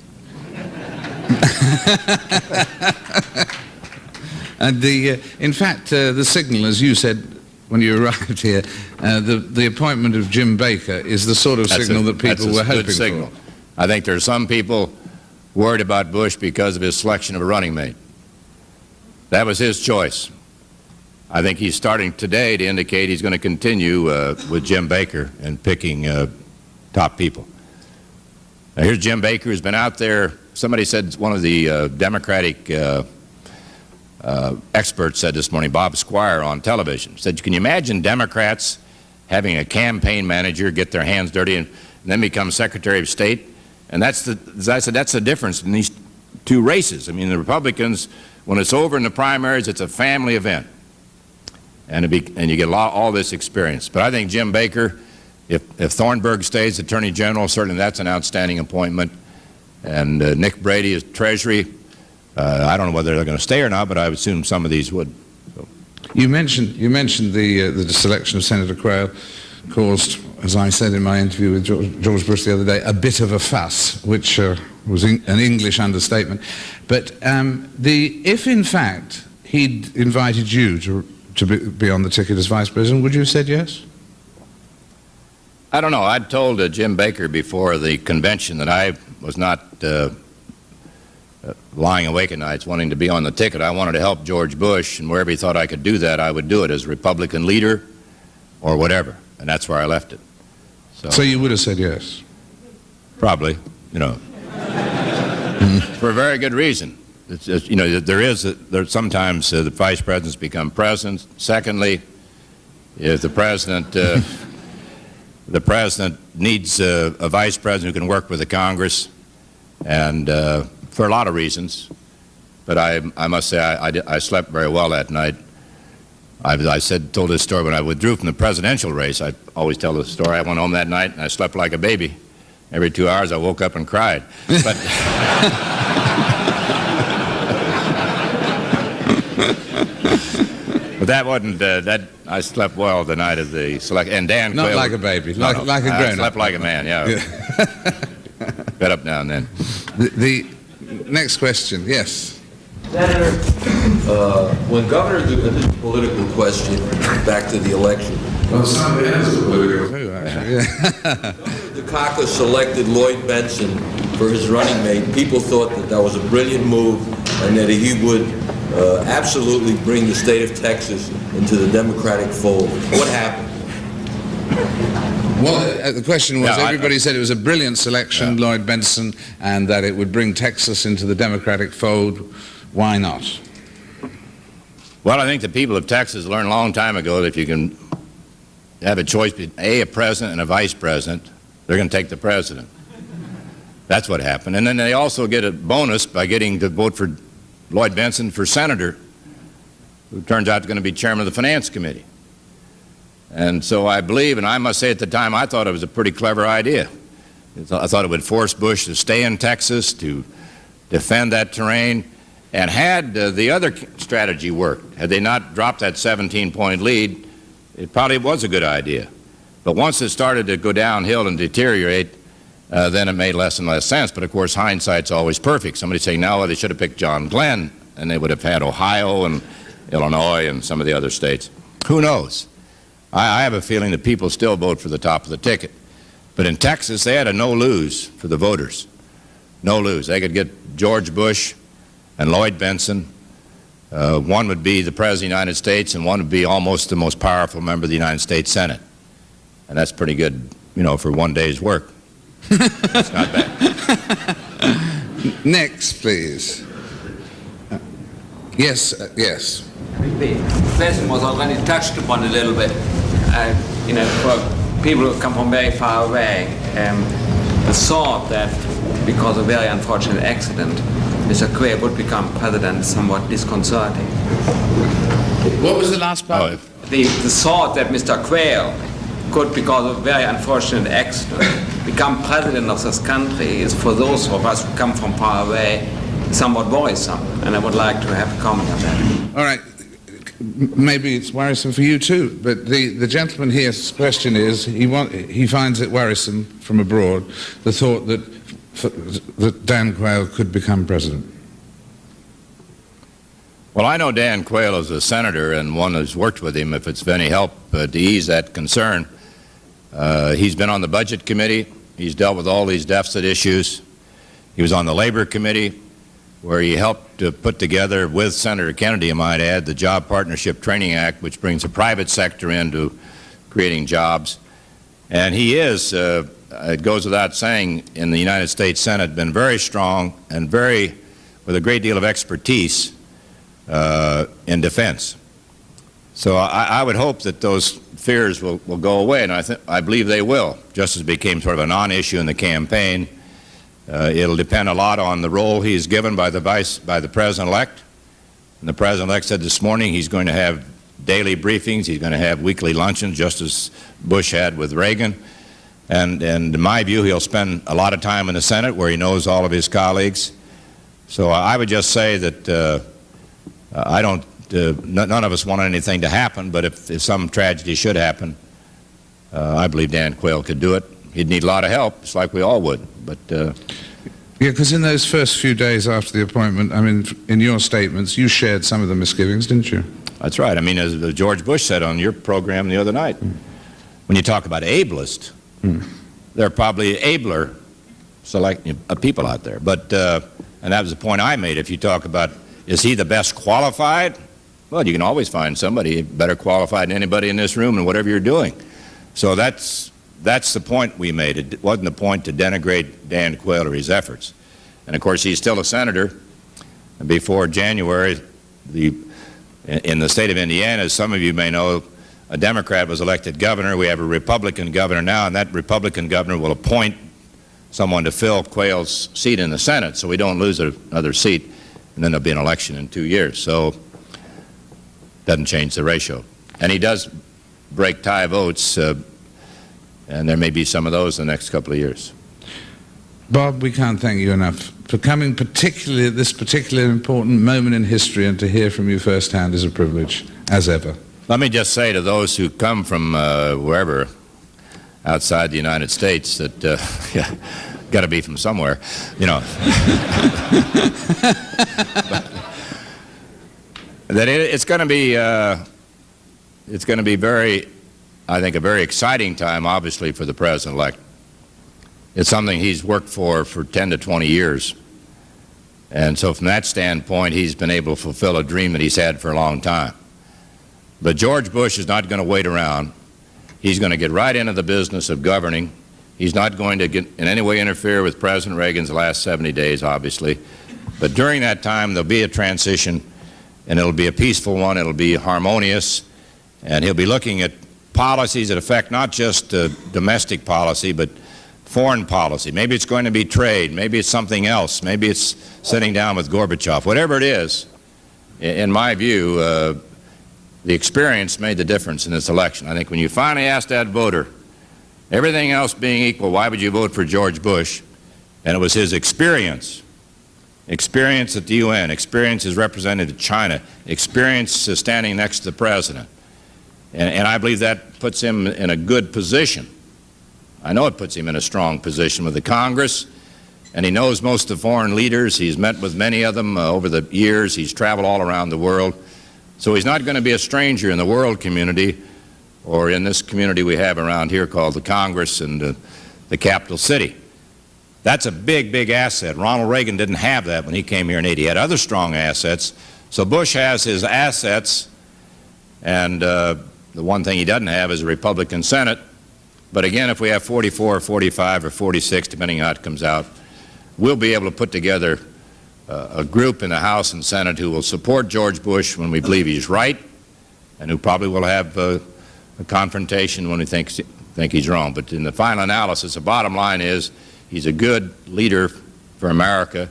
And in fact, the signal, as you said when you arrived here, the appointment of Jim Baker is the sort of signal that people were hoping good signal. for. I think there's some people worried about Bush because of his selection of a running mate. That was his choice. I think he's starting today to indicate he's going to continue with Jim Baker and picking top people. Now, here's Jim Baker, who's been out there. Somebody said, one of the Democratic experts said this morning, Bob Squire on television, said, can you imagine Democrats having a campaign manager get their hands dirty and then become Secretary of State? And that's as I said, that's the difference in these two races. I mean, the Republicans, when it's over in the primaries, it's a family event. And you get all this experience. But I think Jim Baker, if Thornburg stays Attorney General, certainly that's an outstanding appointment. And Nick Brady is Treasury. I don't know whether they're going to stay or not, but I would assume some of these would. So. You mentioned the selection of Senator Quayle caused as I said in my interview with George Bush the other day, a bit of a fuss, which was an English understatement. But if in fact he'd invited you to be on the ticket as Vice President, would you have said yes? I don't know. I'd told Jim Baker before the convention that I was not lying awake at nights wanting to be on the ticket. I wanted to help George Bush, and wherever he thought I could do that, I would do it as Republican leader or whatever, and that's where I left it. So you would have said yes? Probably, you know, for a very good reason. You know, there's sometimes the vice presidents become presidents. Secondly, if the president needs a vice president who can work with the Congress, and for a lot of reasons. But I must say I slept very well that night. I told this story when I withdrew from the presidential race. I always tell the story. I went home that night and I slept like a baby. Every 2 hours I woke up and cried. But but that wasn't that. I slept well the night of the select. And Dan Not Quayle, like a baby, like a grown-up. I slept like a man. Yeah. Got up now and then. The next question, yes. Senator, when Governor this political question, back to the election. Well, somebody else is political too, actually. Governor Dukakis selected Lloyd Bentsen for his running mate. People thought that was a brilliant move and that he would absolutely bring the state of Texas into the Democratic fold. What happened? Well, the question was, everybody said it was a brilliant selection, Lloyd Bentsen, and that it would bring Texas into the Democratic fold. Why not? Well, I think the people of Texas learned a long time ago that if you can have a choice between a president and a vice president, they're going to take the president. That's what happened. And then they also get a bonus by getting to vote for Lloyd Bentsen for senator, who turns out going to be chairman of the Finance Committee. And so I believe, and I must say at the time, I thought it was a pretty clever idea. I thought it would force Bush to stay in Texas, to defend that terrain. And had the other strategy worked, had they not dropped that 17-point lead, it probably was a good idea. But once it started to go downhill and deteriorate, then it made less and less sense. But of course, hindsight's always perfect. Somebody saying, no, they should have picked John Glenn, and they would have had Ohio and Illinois and some of the other states. Who knows? I have a feeling that people still vote for the top of the ticket. But in Texas, they had a no-lose for the voters. No-lose. They could get George Bush and Lloyd Bentsen. One would be the President of the United States, and one would be almost the most powerful member of the United States Senate. And that's pretty good, you know, for one day's work. It's not bad. Next, please. Yes, yes. The question was already touched upon a little bit. You know, for people who come from very far away, the thought that because of a very unfortunate accident, Mr. Quayle would become president is somewhat disconcerting. What was the last part? The thought that Mr. Quayle could, because of a very unfortunate accident, become president of this country is, for those of us who come from far away, somewhat worrisome. And I would like to have a comment on that. All right. Maybe it's worrisome for you too, but the gentleman here's question is, he finds it worrisome from abroad, the thought that Dan Quayle could become president. Well, I know Dan Quayle is a senator and one who's worked with him, if it's of any help to ease that concern. He's been on the Budget Committee. He's dealt with all these deficit issues. He was on the Labor Committee, where he helped to put together, with Senator Kennedy, I might add, the Job Partnership Training Act, which brings the private sector into creating jobs. And he is, it goes without saying, in the United States Senate, been very strong and with a great deal of expertise in defense. So I would hope that those fears will go away, and I believe they will, just as it became sort of a non-issue in the campaign. It'll depend a lot on the role he is given by the President-elect. And the President-elect said this morning he's going to have daily briefings, he's going to have weekly luncheons, just as Bush had with Reagan. And in my view, he'll spend a lot of time in the Senate where he knows all of his colleagues. So I would just say that none of us want anything to happen, but if some tragedy should happen, I believe Dan Quayle could do it. He'd need a lot of help, just like we all would. But yeah, because in those first few days after the appointment, I mean, in your statements, you shared some of the misgivings, didn't you? That's right. I mean, as George Bush said on your program the other night, when you talk about ableist, there are probably abler people out there. But, and that was the point I made. If you talk about, is he the best qualified? Well, you can always find somebody better qualified than anybody in this room in whatever you're doing. So that's the point we made. It wasn't the point to denigrate Dan Quayle or his efforts. And of course, he's still a senator. And before January, in the state of Indiana, as some of you may know, a Democrat was elected governor. We have a Republican governor now, and that Republican governor will appoint someone to fill Quayle's seat in the Senate, so we don't lose another seat, and then there'll be an election in 2 years. So doesn't change the ratio. And he does break tie votes, and there may be some of those in the next couple of years. Bob, we can't thank you enough for coming, particularly at this particularly important moment in history, and to hear from you firsthand is a privilege, as ever. Let me just say to those who come from wherever outside the United States that, yeah, got to be from somewhere, you know. That it's going to be very, I think, a very exciting time, obviously, for the President-elect. It's something he's worked for 10 to 20 years. And so from that standpoint, he's been able to fulfill a dream that he's had for a long time. But George Bush is not going to wait around. He's going to get right into the business of governing. He's not going to in any way interfere with President Reagan's last 70 days, obviously. But during that time, there'll be a transition, and it'll be a peaceful one. It'll be harmonious. And he'll be looking at policies that affect not just domestic policy, but foreign policy. Maybe it's going to be trade. Maybe it's something else. Maybe it's sitting down with Gorbachev. Whatever it is, in my view, the experience made the difference in this election. I think when you finally asked that voter, everything else being equal, why would you vote for George Bush? And it was his experience at the UN, experience as representative to China, experience standing next to the President. And I believe that puts him in a good position. I know it puts him in a strong position with the Congress, and he knows most of the foreign leaders. He's met with many of them over the years. He's traveled all around the world. So he's not going to be a stranger in the world community or in this community we have around here called the Congress and the capital city. That's a big, big asset. Ronald Reagan didn't have that when he came here in 80. He had other strong assets. So Bush has his assets, and the one thing he doesn't have is a Republican Senate. But again, if we have 44 or 45 or 46, depending on how it comes out, we'll be able to put together a group in the House and Senate who will support George Bush when we believe he's right, and who probably will have a confrontation when we think he's wrong. But in the final analysis, the bottom line is he's a good leader for America,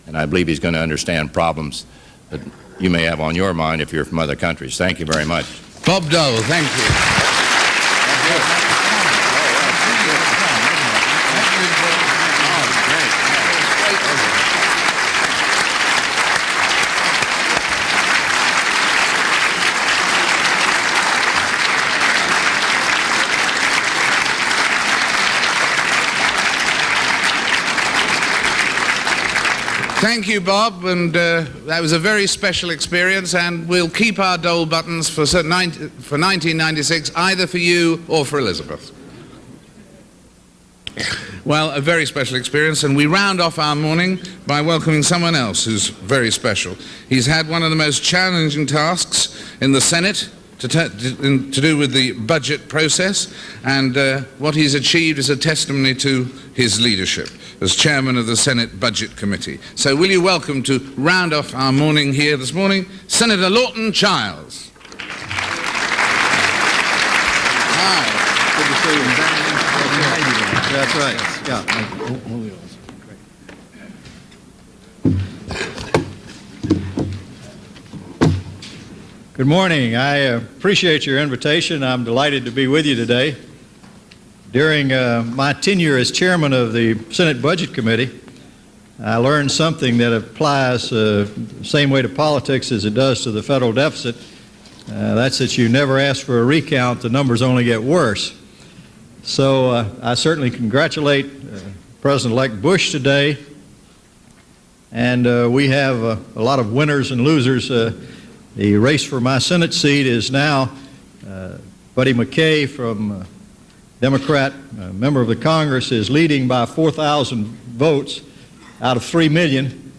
and I believe he's going to understand problems that you may have on your mind if you're from other countries. Thank you very much. Bob Dole, thank you. Thank you, Bob, and that was a very special experience, and we'll keep our Dole buttons for 1996, either for you or for Elizabeth. Well, a very special experience, and we round off our morning by welcoming someone else who's very special. He's had one of the most challenging tasks in the Senate to do with the budget process, and what he's achieved is a testimony to his leadership as chairman of the Senate Budget Committee. So will you welcome to round off our morning here this morning, Senator Lawton Chiles. Hi. Good to see you. That's right. Yeah. Good morning. I appreciate your invitation. I'm delighted to be with you today. During my tenure as chairman of the Senate Budget Committee, I learned something that applies the same way to politics as it does to the federal deficit. That's that you never ask for a recount, the numbers only get worse. So I certainly congratulate President-elect Bush today. And we have a lot of winners and losers. The race for my Senate seat is now Buddy McKay from Democrat, member of the Congress, is leading by 4,000 votes out of 3 million,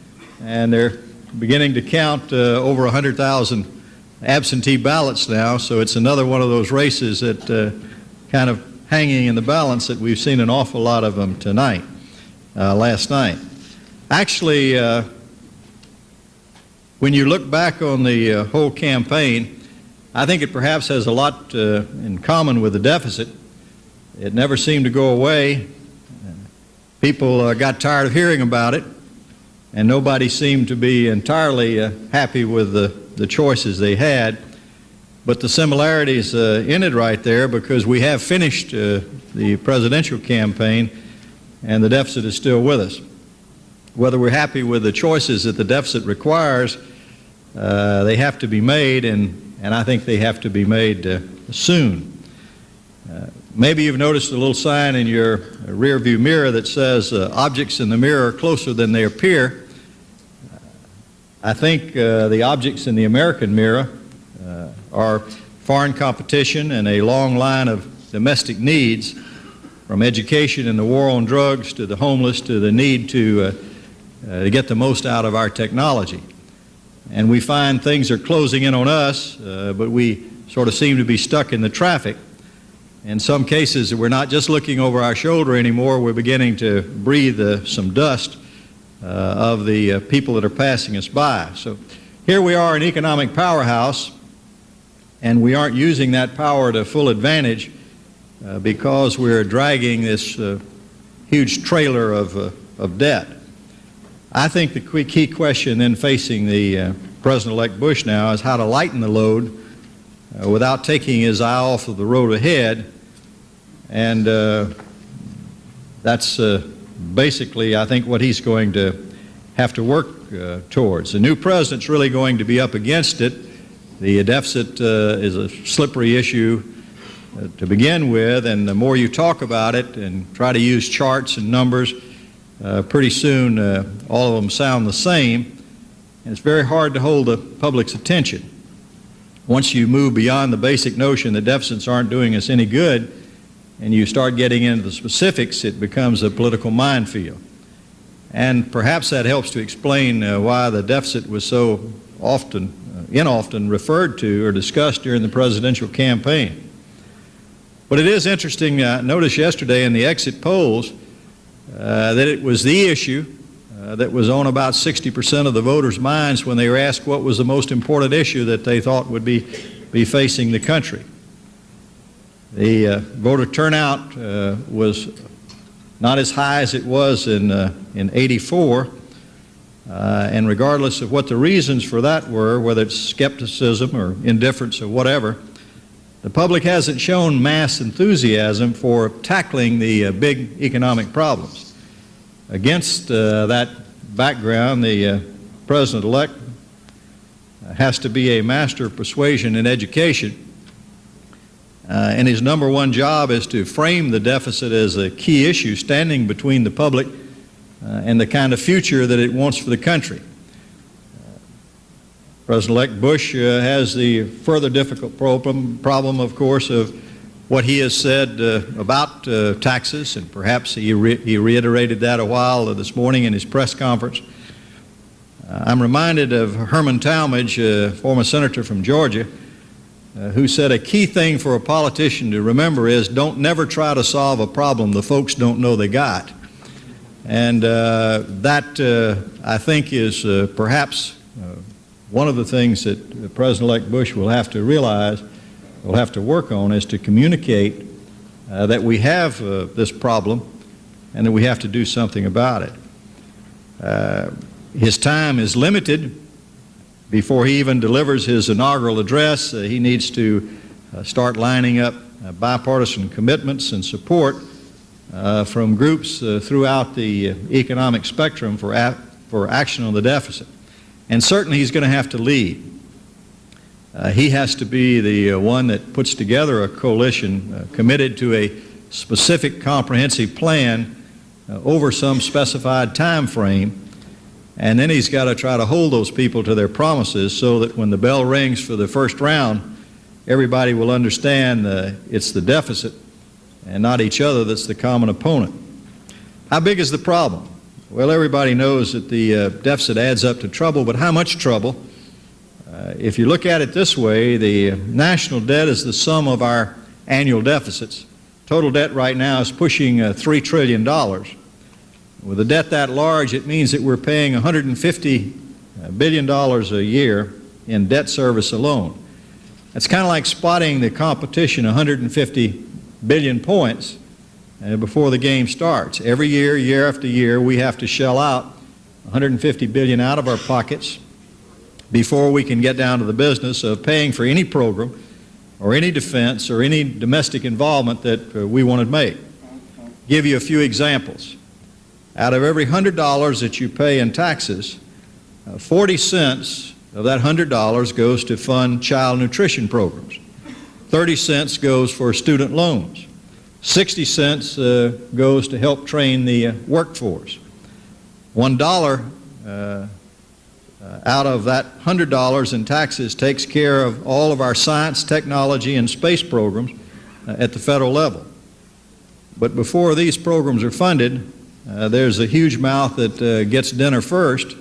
and they're beginning to count over 100,000 absentee ballots now, so it's another one of those races that kind of hanging in the balance that we've seen an awful lot of them tonight, last night. Actually, when you look back on the whole campaign, I think it perhaps has a lot in common with the deficit. It never seemed to go away. People got tired of hearing about it, and nobody seemed to be entirely happy with the choices they had. But the similarities ended right there, because we have finished the presidential campaign, and the deficit is still with us. Whether we're happy with the choices that the deficit requires, they have to be made, and I think they have to be made soon. Maybe you've noticed a little sign in your rear view mirror that says objects in the mirror are closer than they appear. I think the objects in the American mirror are foreign competition and a long line of domestic needs, from education and the war on drugs to the homeless to the need to get the most out of our technology. And we find things are closing in on us, but we sort of seem to be stuck in the traffic. In some cases, we're not just looking over our shoulder anymore, we're beginning to breathe some dust of the people that are passing us by. So here we are, an economic powerhouse, and we aren't using that power to full advantage because we're dragging this huge trailer of debt. I think the key question then facing the President-elect Bush now is how to lighten the load without taking his eye off of the road ahead, and that's basically, I think, what he's going to have to work towards. The new president's really going to be up against it. The deficit is a slippery issue to begin with, and the more you talk about it and try to use charts and numbers, pretty soon all of them sound the same, and it's very hard to hold the public's attention. Once you move beyond the basic notion that deficits aren't doing us any good, and you start getting into the specifics, it becomes a political minefield. And perhaps that helps to explain why the deficit was so often, inoften referred to or discussed during the presidential campaign. But it is interesting, notice yesterday in the exit polls that it was the issue that was on about 60% of the voters' minds when they were asked what was the most important issue that they thought would be facing the country. The voter turnout was not as high as it was in '84, and regardless of what the reasons for that were, whether it's skepticism or indifference or whatever, the public hasn't shown mass enthusiasm for tackling the big economic problems. Against that background, the President-elect has to be a master of persuasion in education, and his number one job is to frame the deficit as a key issue standing between the public and the kind of future that it wants for the country. President-elect Bush has the further difficult problem, of course, of what he has said about taxes, and perhaps he reiterated that a while this morning in his press conference. I'm reminded of Herman Talmadge, former senator from Georgia, who said a key thing for a politician to remember is never try to solve a problem the folks don't know they got. And that, I think, is perhaps one of the things that President-elect Bush will have to realize, will have to work on, is to communicate that we have this problem and that we have to do something about it. His time is limited. Before he even delivers his inaugural address, he needs to start lining up bipartisan commitments and support from groups throughout the economic spectrum for action on the deficit. And certainly he's going to have to lead. He has to be the one that puts together a coalition committed to a specific comprehensive plan over some specified time frame, and then he's got to try to hold those people to their promises so that when the bell rings for the first round, everybody will understand it's the deficit and not each other that's the common opponent. How big is the problem? Well, everybody knows that the deficit adds up to trouble, but how much trouble? If you look at it this way, the national debt is the sum of our annual deficits. Total debt right now is pushing $3 trillion. With a debt that large, it means that we're paying $150 billion a year in debt service alone. It's kind of like spotting the competition 150 billion points before the game starts. Every year, year after year, we have to shell out 150 billion out of our pockets before we can get down to the business of paying for any program or any defense or any domestic involvement that we want to make. Give you a few examples. Out of every $100 that you pay in taxes, 40 cents of that $100 goes to fund child nutrition programs. 30 cents goes for student loans. 60 cents goes to help train the workforce. $1 out of that $100 in taxes takes care of all of our science, technology, and space programs at the federal level. But before these programs are funded, there's a huge mouth that gets dinner first.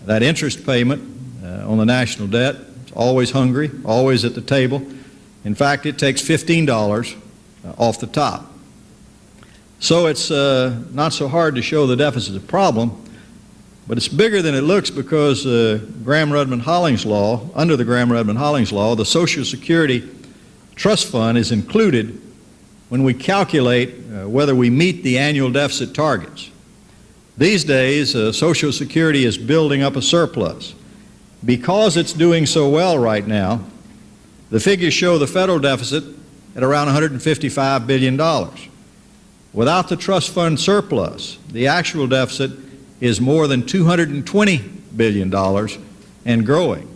That interest payment on the national debt, it's always hungry, always at the table. In fact, it takes $15 off the top. So it's not so hard to show the deficit is a problem, but it's bigger than it looks because Gramm-Rudman-Hollings law, under the Gramm-Rudman-Hollings law, the Social Security Trust Fund is included when we calculate whether we meet the annual deficit targets. These days, Social Security is building up a surplus. Because it's doing so well right now, the figures show the federal deficit at around $155 billion. Without the trust fund surplus, the actual deficit is more than $220 billion and growing.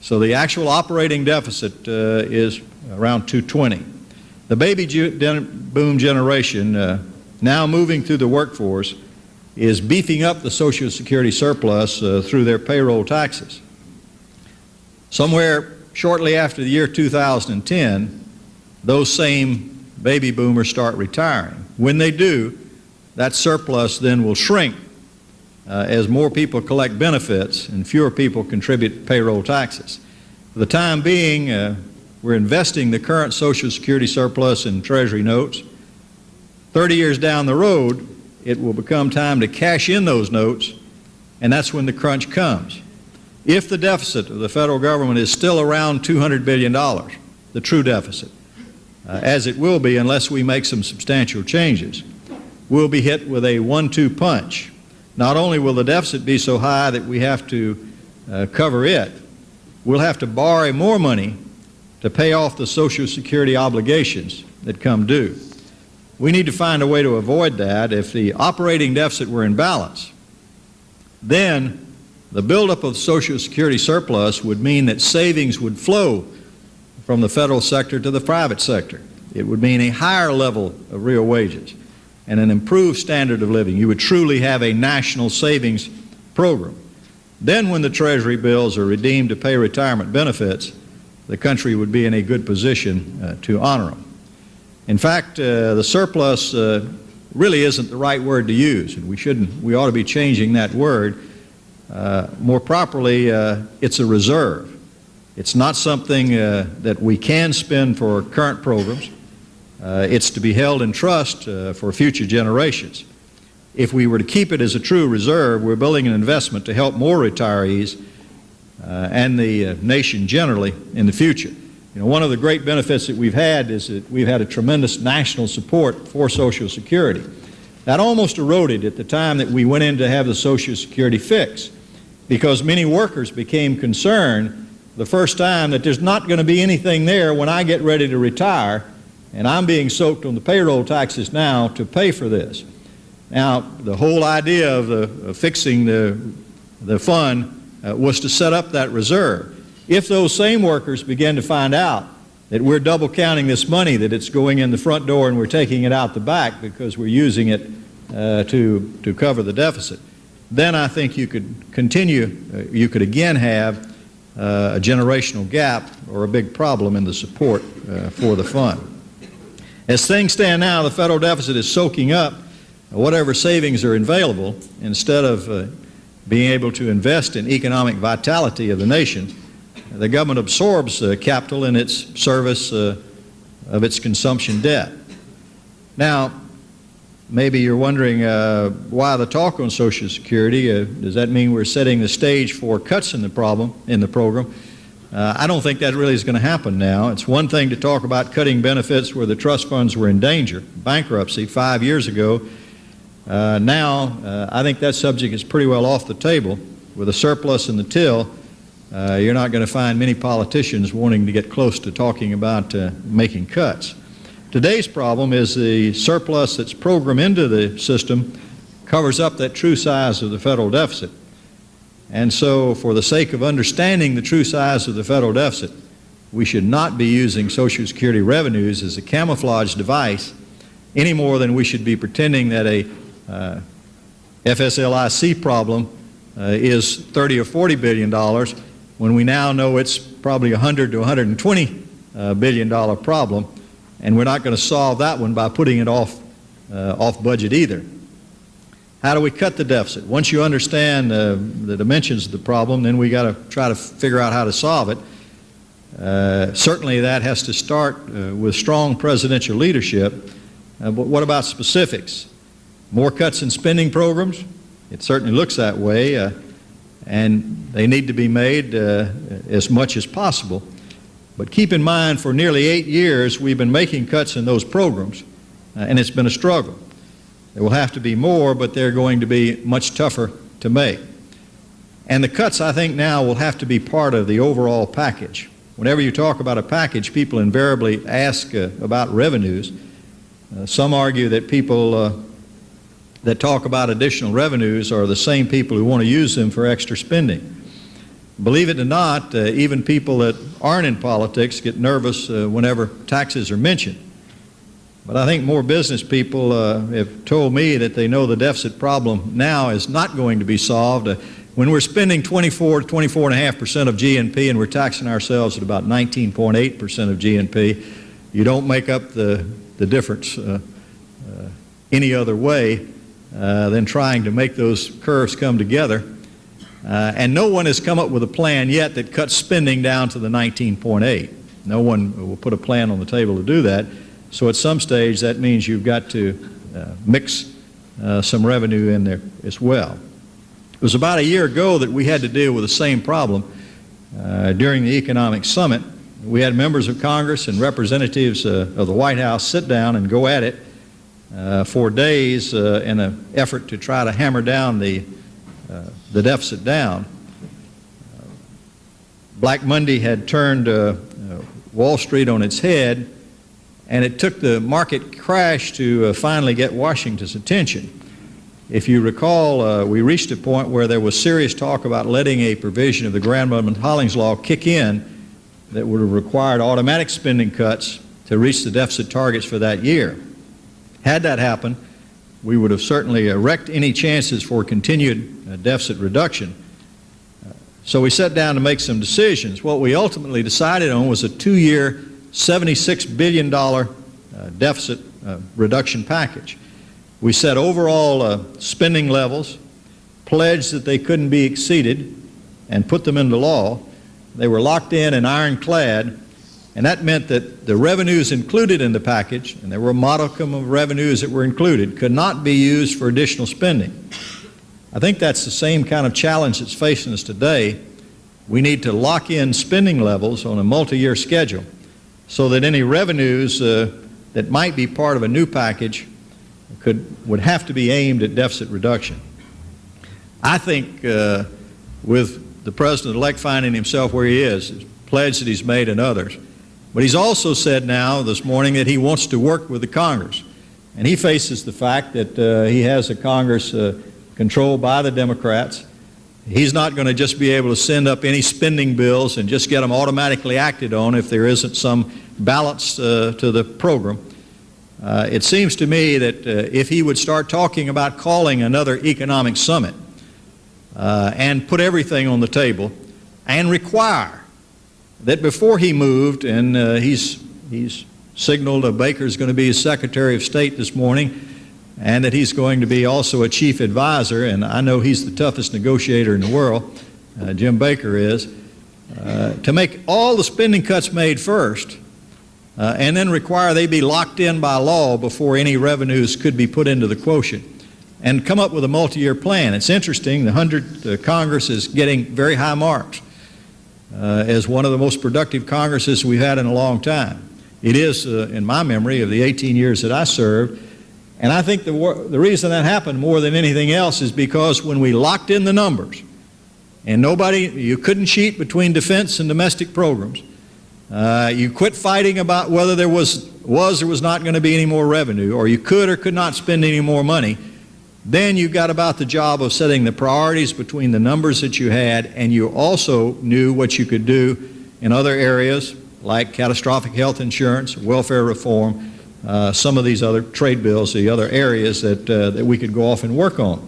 So the actual operating deficit is around $220. The baby boom generation, now moving through the workforce, is beefing up the Social Security surplus through their payroll taxes. Somewhere shortly after the year 2010, those same baby boomers start retiring. When they do, that surplus then will shrink as more people collect benefits and fewer people contribute payroll taxes. For the time being, we're investing the current Social Security surplus in Treasury notes. 30 years down the road, it will become time to cash in those notes, and that's when the crunch comes. If the deficit of the federal government is still around $200 billion, the true deficit, as it will be unless we make some substantial changes, we'll be hit with a 1-2 punch. Not only will the deficit be so high that we have to cover it, we'll have to borrow more money to pay off the Social Security obligations that come due. We need to find a way to avoid that. If the operating deficit were in balance, then the buildup of Social Security surplus would mean that savings would flow from the federal sector to the private sector. It would mean a higher level of real wages and an improved standard of living. You would truly have a national savings program. Then when the Treasury bills are redeemed to pay retirement benefits, the country would be in a good position to honor them. In fact, the surplus really isn't the right word to use, and we ought to be changing that word. More properly, it's a reserve. It's not something that we can spend for current programs. It's to be held in trust for future generations. If we were to keep it as a true reserve, we're building an investment to help more retirees and the nation generally in the future. You know, one of the great benefits that we've had is that we've had a tremendous national support for Social Security. That almost eroded at the time that we went in to have the Social Security fix, because many workers became concerned the first time that there's not going to be anything there when I get ready to retire, and I'm being soaked on the payroll taxes now to pay for this. Now, the whole idea of fixing the fund was to set up that reserve. If those same workers begin to find out that we're double counting this money, that it's going in the front door and we're taking it out the back because we're using it to cover the deficit, then I think you could continue, you could again have a generational gap or a big problem in the support for the fund. As things stand now, the federal deficit is soaking up whatever savings are available. Instead of being able to invest in economic vitality of the nation, the government absorbs capital in its service of its consumption debt. Now, maybe you're wondering why the talk on Social Security. Does that mean we're setting the stage for cuts in the program? I don't think that really is going to happen now. It's one thing to talk about cutting benefits where the trust funds were in danger, bankruptcy 5 years ago. Now, I think that subject is pretty well off the table. With a surplus in the till, you're not going to find many politicians wanting to get close to talking about making cuts. Today's problem is the surplus that's programmed into the system covers up that true size of the federal deficit. And so, for the sake of understanding the true size of the federal deficit, we should not be using Social Security revenues as a camouflage device any more than we should be pretending that a FSLIC problem is $30 or $40 billion when we now know it's probably $100 to $120 billion problem, and we're not going to solve that one by putting it off budget either. How do we cut the deficit? Once you understand the dimensions of the problem, then we got to try to figure out how to solve it. Certainly that has to start with strong presidential leadership. But what about specifics? More cuts in spending programs? It certainly looks that way, and they need to be made as much as possible. But keep in mind, for nearly 8 years, we've been making cuts in those programs, and it's been a struggle. There will have to be more, but they're going to be much tougher to make. And the cuts, I think, now will have to be part of the overall package. Whenever you talk about a package, people invariably ask about revenues. Some argue that people that talk about additional revenues are the same people who want to use them for extra spending. Believe it or not, even people that aren't in politics get nervous whenever taxes are mentioned. But I think more business people have told me that they know the deficit problem now is not going to be solved. When we're spending 24 to 24.5% of GNP and we're taxing ourselves at about 19.8% of GNP, you don't make up the difference any other way than trying to make those curves come together. And no one has come up with a plan yet that cuts spending down to the 19.8. No one will put a plan on the table to do that. So at some stage, that means you've got to mix some revenue in there as well. It was about a year ago that we had to deal with the same problem during the economic summit. We had members of Congress and representatives of the White House sit down and go at it for days in an effort to try to hammer down the deficit down. Black Monday had turned Wall Street on its head, and it took the market crash to finally get Washington's attention. If you recall, we reached a point where there was serious talk about letting a provision of the Grandmother-Hollings Law kick in that would have required automatic spending cuts to reach the deficit targets for that year. Had that happened, we would have certainly wrecked any chances for continued deficit reduction. So we sat down to make some decisions. What we ultimately decided on was a 2-year, $76 billion deficit reduction package. We set overall spending levels, pledged that they couldn't be exceeded, and put them into law. They were locked in and ironclad, and that meant that the revenues included in the package, and there were a modicum of revenues that were included, could not be used for additional spending. I think that's the same kind of challenge that's facing us today. We need to lock in spending levels on a multi-year schedule so that any revenues that might be part of a new package would have to be aimed at deficit reduction. I think with the President-elect finding himself where he is, his pledge that he's made and others, but he's also said now this morning that he wants to work with the Congress. And he faces the fact that he has a Congress controlled by the Democrats, He's not going to just be able to send up any spending bills and just get them automatically acted on if there isn't some balance to the program. It seems to me that if he would start talking about calling another economic summit and put everything on the table and require that before he moved, and he's signaled Baker's going to be his Secretary of State this morning, and that he's going to be also a chief advisor, and I know he's the toughest negotiator in the world, Jim Baker is, to make all the spending cuts made first, and then require they be locked in by law before any revenues could be put into the quotient, and come up with a multi-year plan. It's interesting, the 100th Congress is getting very high marks as one of the most productive Congresses we've had in a long time. It is, in my memory, of the 18 years that I served. And I think the reason that happened more than anything else is because when we locked in the numbers, and you couldn't cheat between defense and domestic programs, you quit fighting about whether there was or was not going to be any more revenue, or you could or could not spend any more money, then you got about the job of setting the priorities between the numbers that you had, and you also knew what you could do in other areas like catastrophic health insurance, welfare reform, some of these other trade bills, the other areas that we could go off and work on.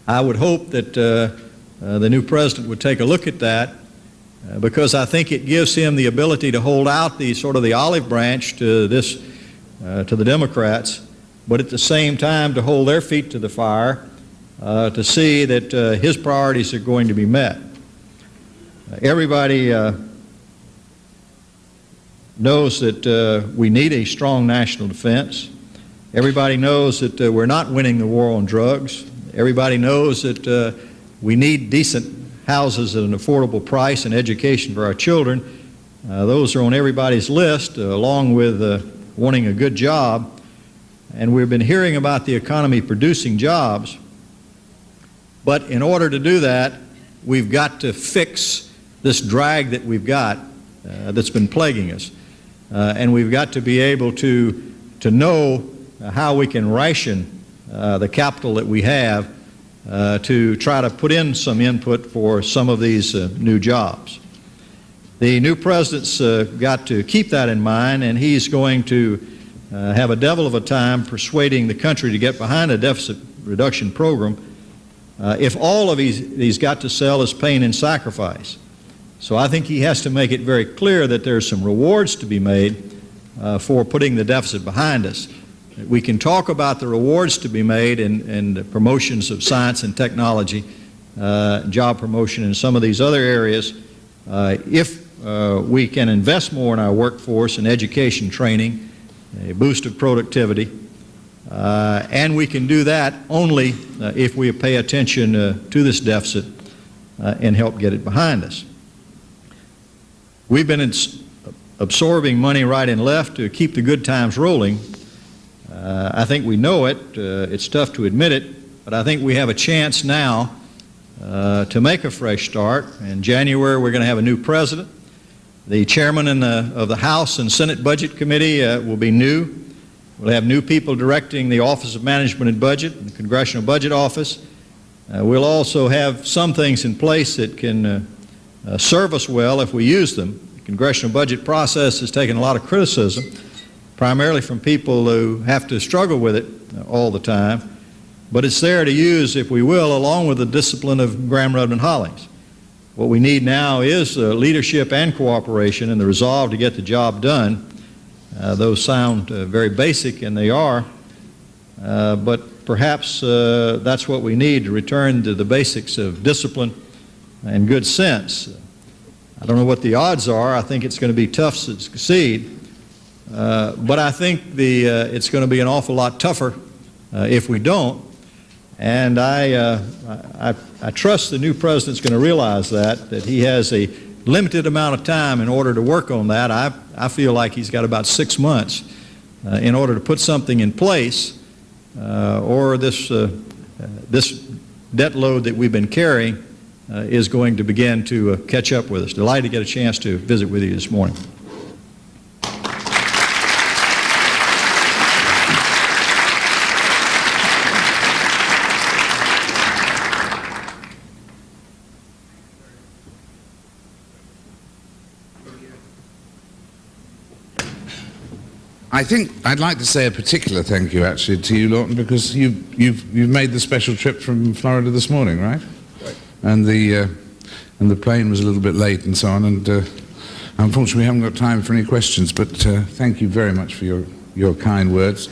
I would hope that the new president would take a look at that because I think it gives him the ability to hold out the sort of the olive branch to the Democrats, but at the same time to hold their feet to the fire to see that his priorities are going to be met. Everybody knows that we need a strong national defense. Everybody knows that we're not winning the war on drugs. Everybody knows that we need decent houses at an affordable price and education for our children. Those are on everybody's list, along with wanting a good job. And we've been hearing about the economy producing jobs. But in order to do that, we've got to fix this drag that we've got that's been plaguing us. And we've got to be able to know how we can ration the capital that we have to try to put in some input for some of these new jobs. The new president's got to keep that in mind, and he's going to have a devil of a time persuading the country to get behind a deficit reduction program if all of he's got to sell is pain and sacrifice. So I think he has to make it very clear that there's some rewards to be made for putting the deficit behind us. We can talk about the rewards to be made in the promotions of science and technology, job promotion, and some of these other areas if we can invest more in our workforce and education training, a boost of productivity, and we can do that only if we pay attention to this deficit and help get it behind us. We've been absorbing money right and left to keep the good times rolling. I think we know it. It's tough to admit it, but I think we have a chance now to make a fresh start. In January, we're going to have a new president. The chairman of the House and Senate Budget Committee will be new. We'll have new people directing the Office of Management and Budget and the Congressional Budget Office. We'll also have some things in place that can serve us well if we use them. The congressional budget process has taken a lot of criticism, primarily from people who have to struggle with it all the time, but it's there to use, if we will, along with the discipline of Graham-Rudman-Hollings. What we need now is leadership and cooperation and the resolve to get the job done. Those sound very basic, and they are, but perhaps that's what we need to return to the basics of discipline and good sense. I don't know what the odds are. I think it's going to be tough to succeed, but I think it's going to be an awful lot tougher if we don't. And I trust the new president's going to realize that he has a limited amount of time in order to work on that. I feel like he's got about 6 months in order to put something in place, or this debt load that we've been carrying is going to begin to catch up with us. Delighted to get a chance to visit with you this morning. I think I'd like to say a particular thank you, actually, to you, Lawton, because you've made the special trip from Florida this morning, right? Right. And the plane was a little bit late and so on, and unfortunately we haven't got time for any questions, but thank you very much for your kind words.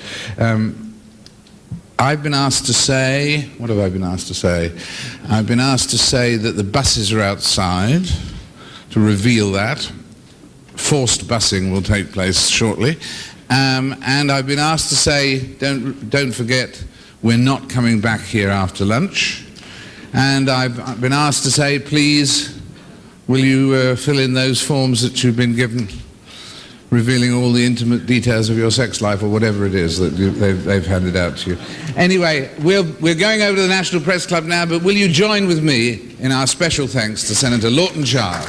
I've been asked to say, what have I been asked to say? I've been asked to say that the buses are outside, to reveal that. Forced busing will take place shortly. And I've been asked to say, don't forget, we're not coming back here after lunch. And I've been asked to say, please, will you fill in those forms that you've been given, revealing all the intimate details of your sex life or whatever it is that they've handed out to you. Anyway, we're going over to the National Press Club now, but will you join with me in our special thanks to Senator Lawton Child?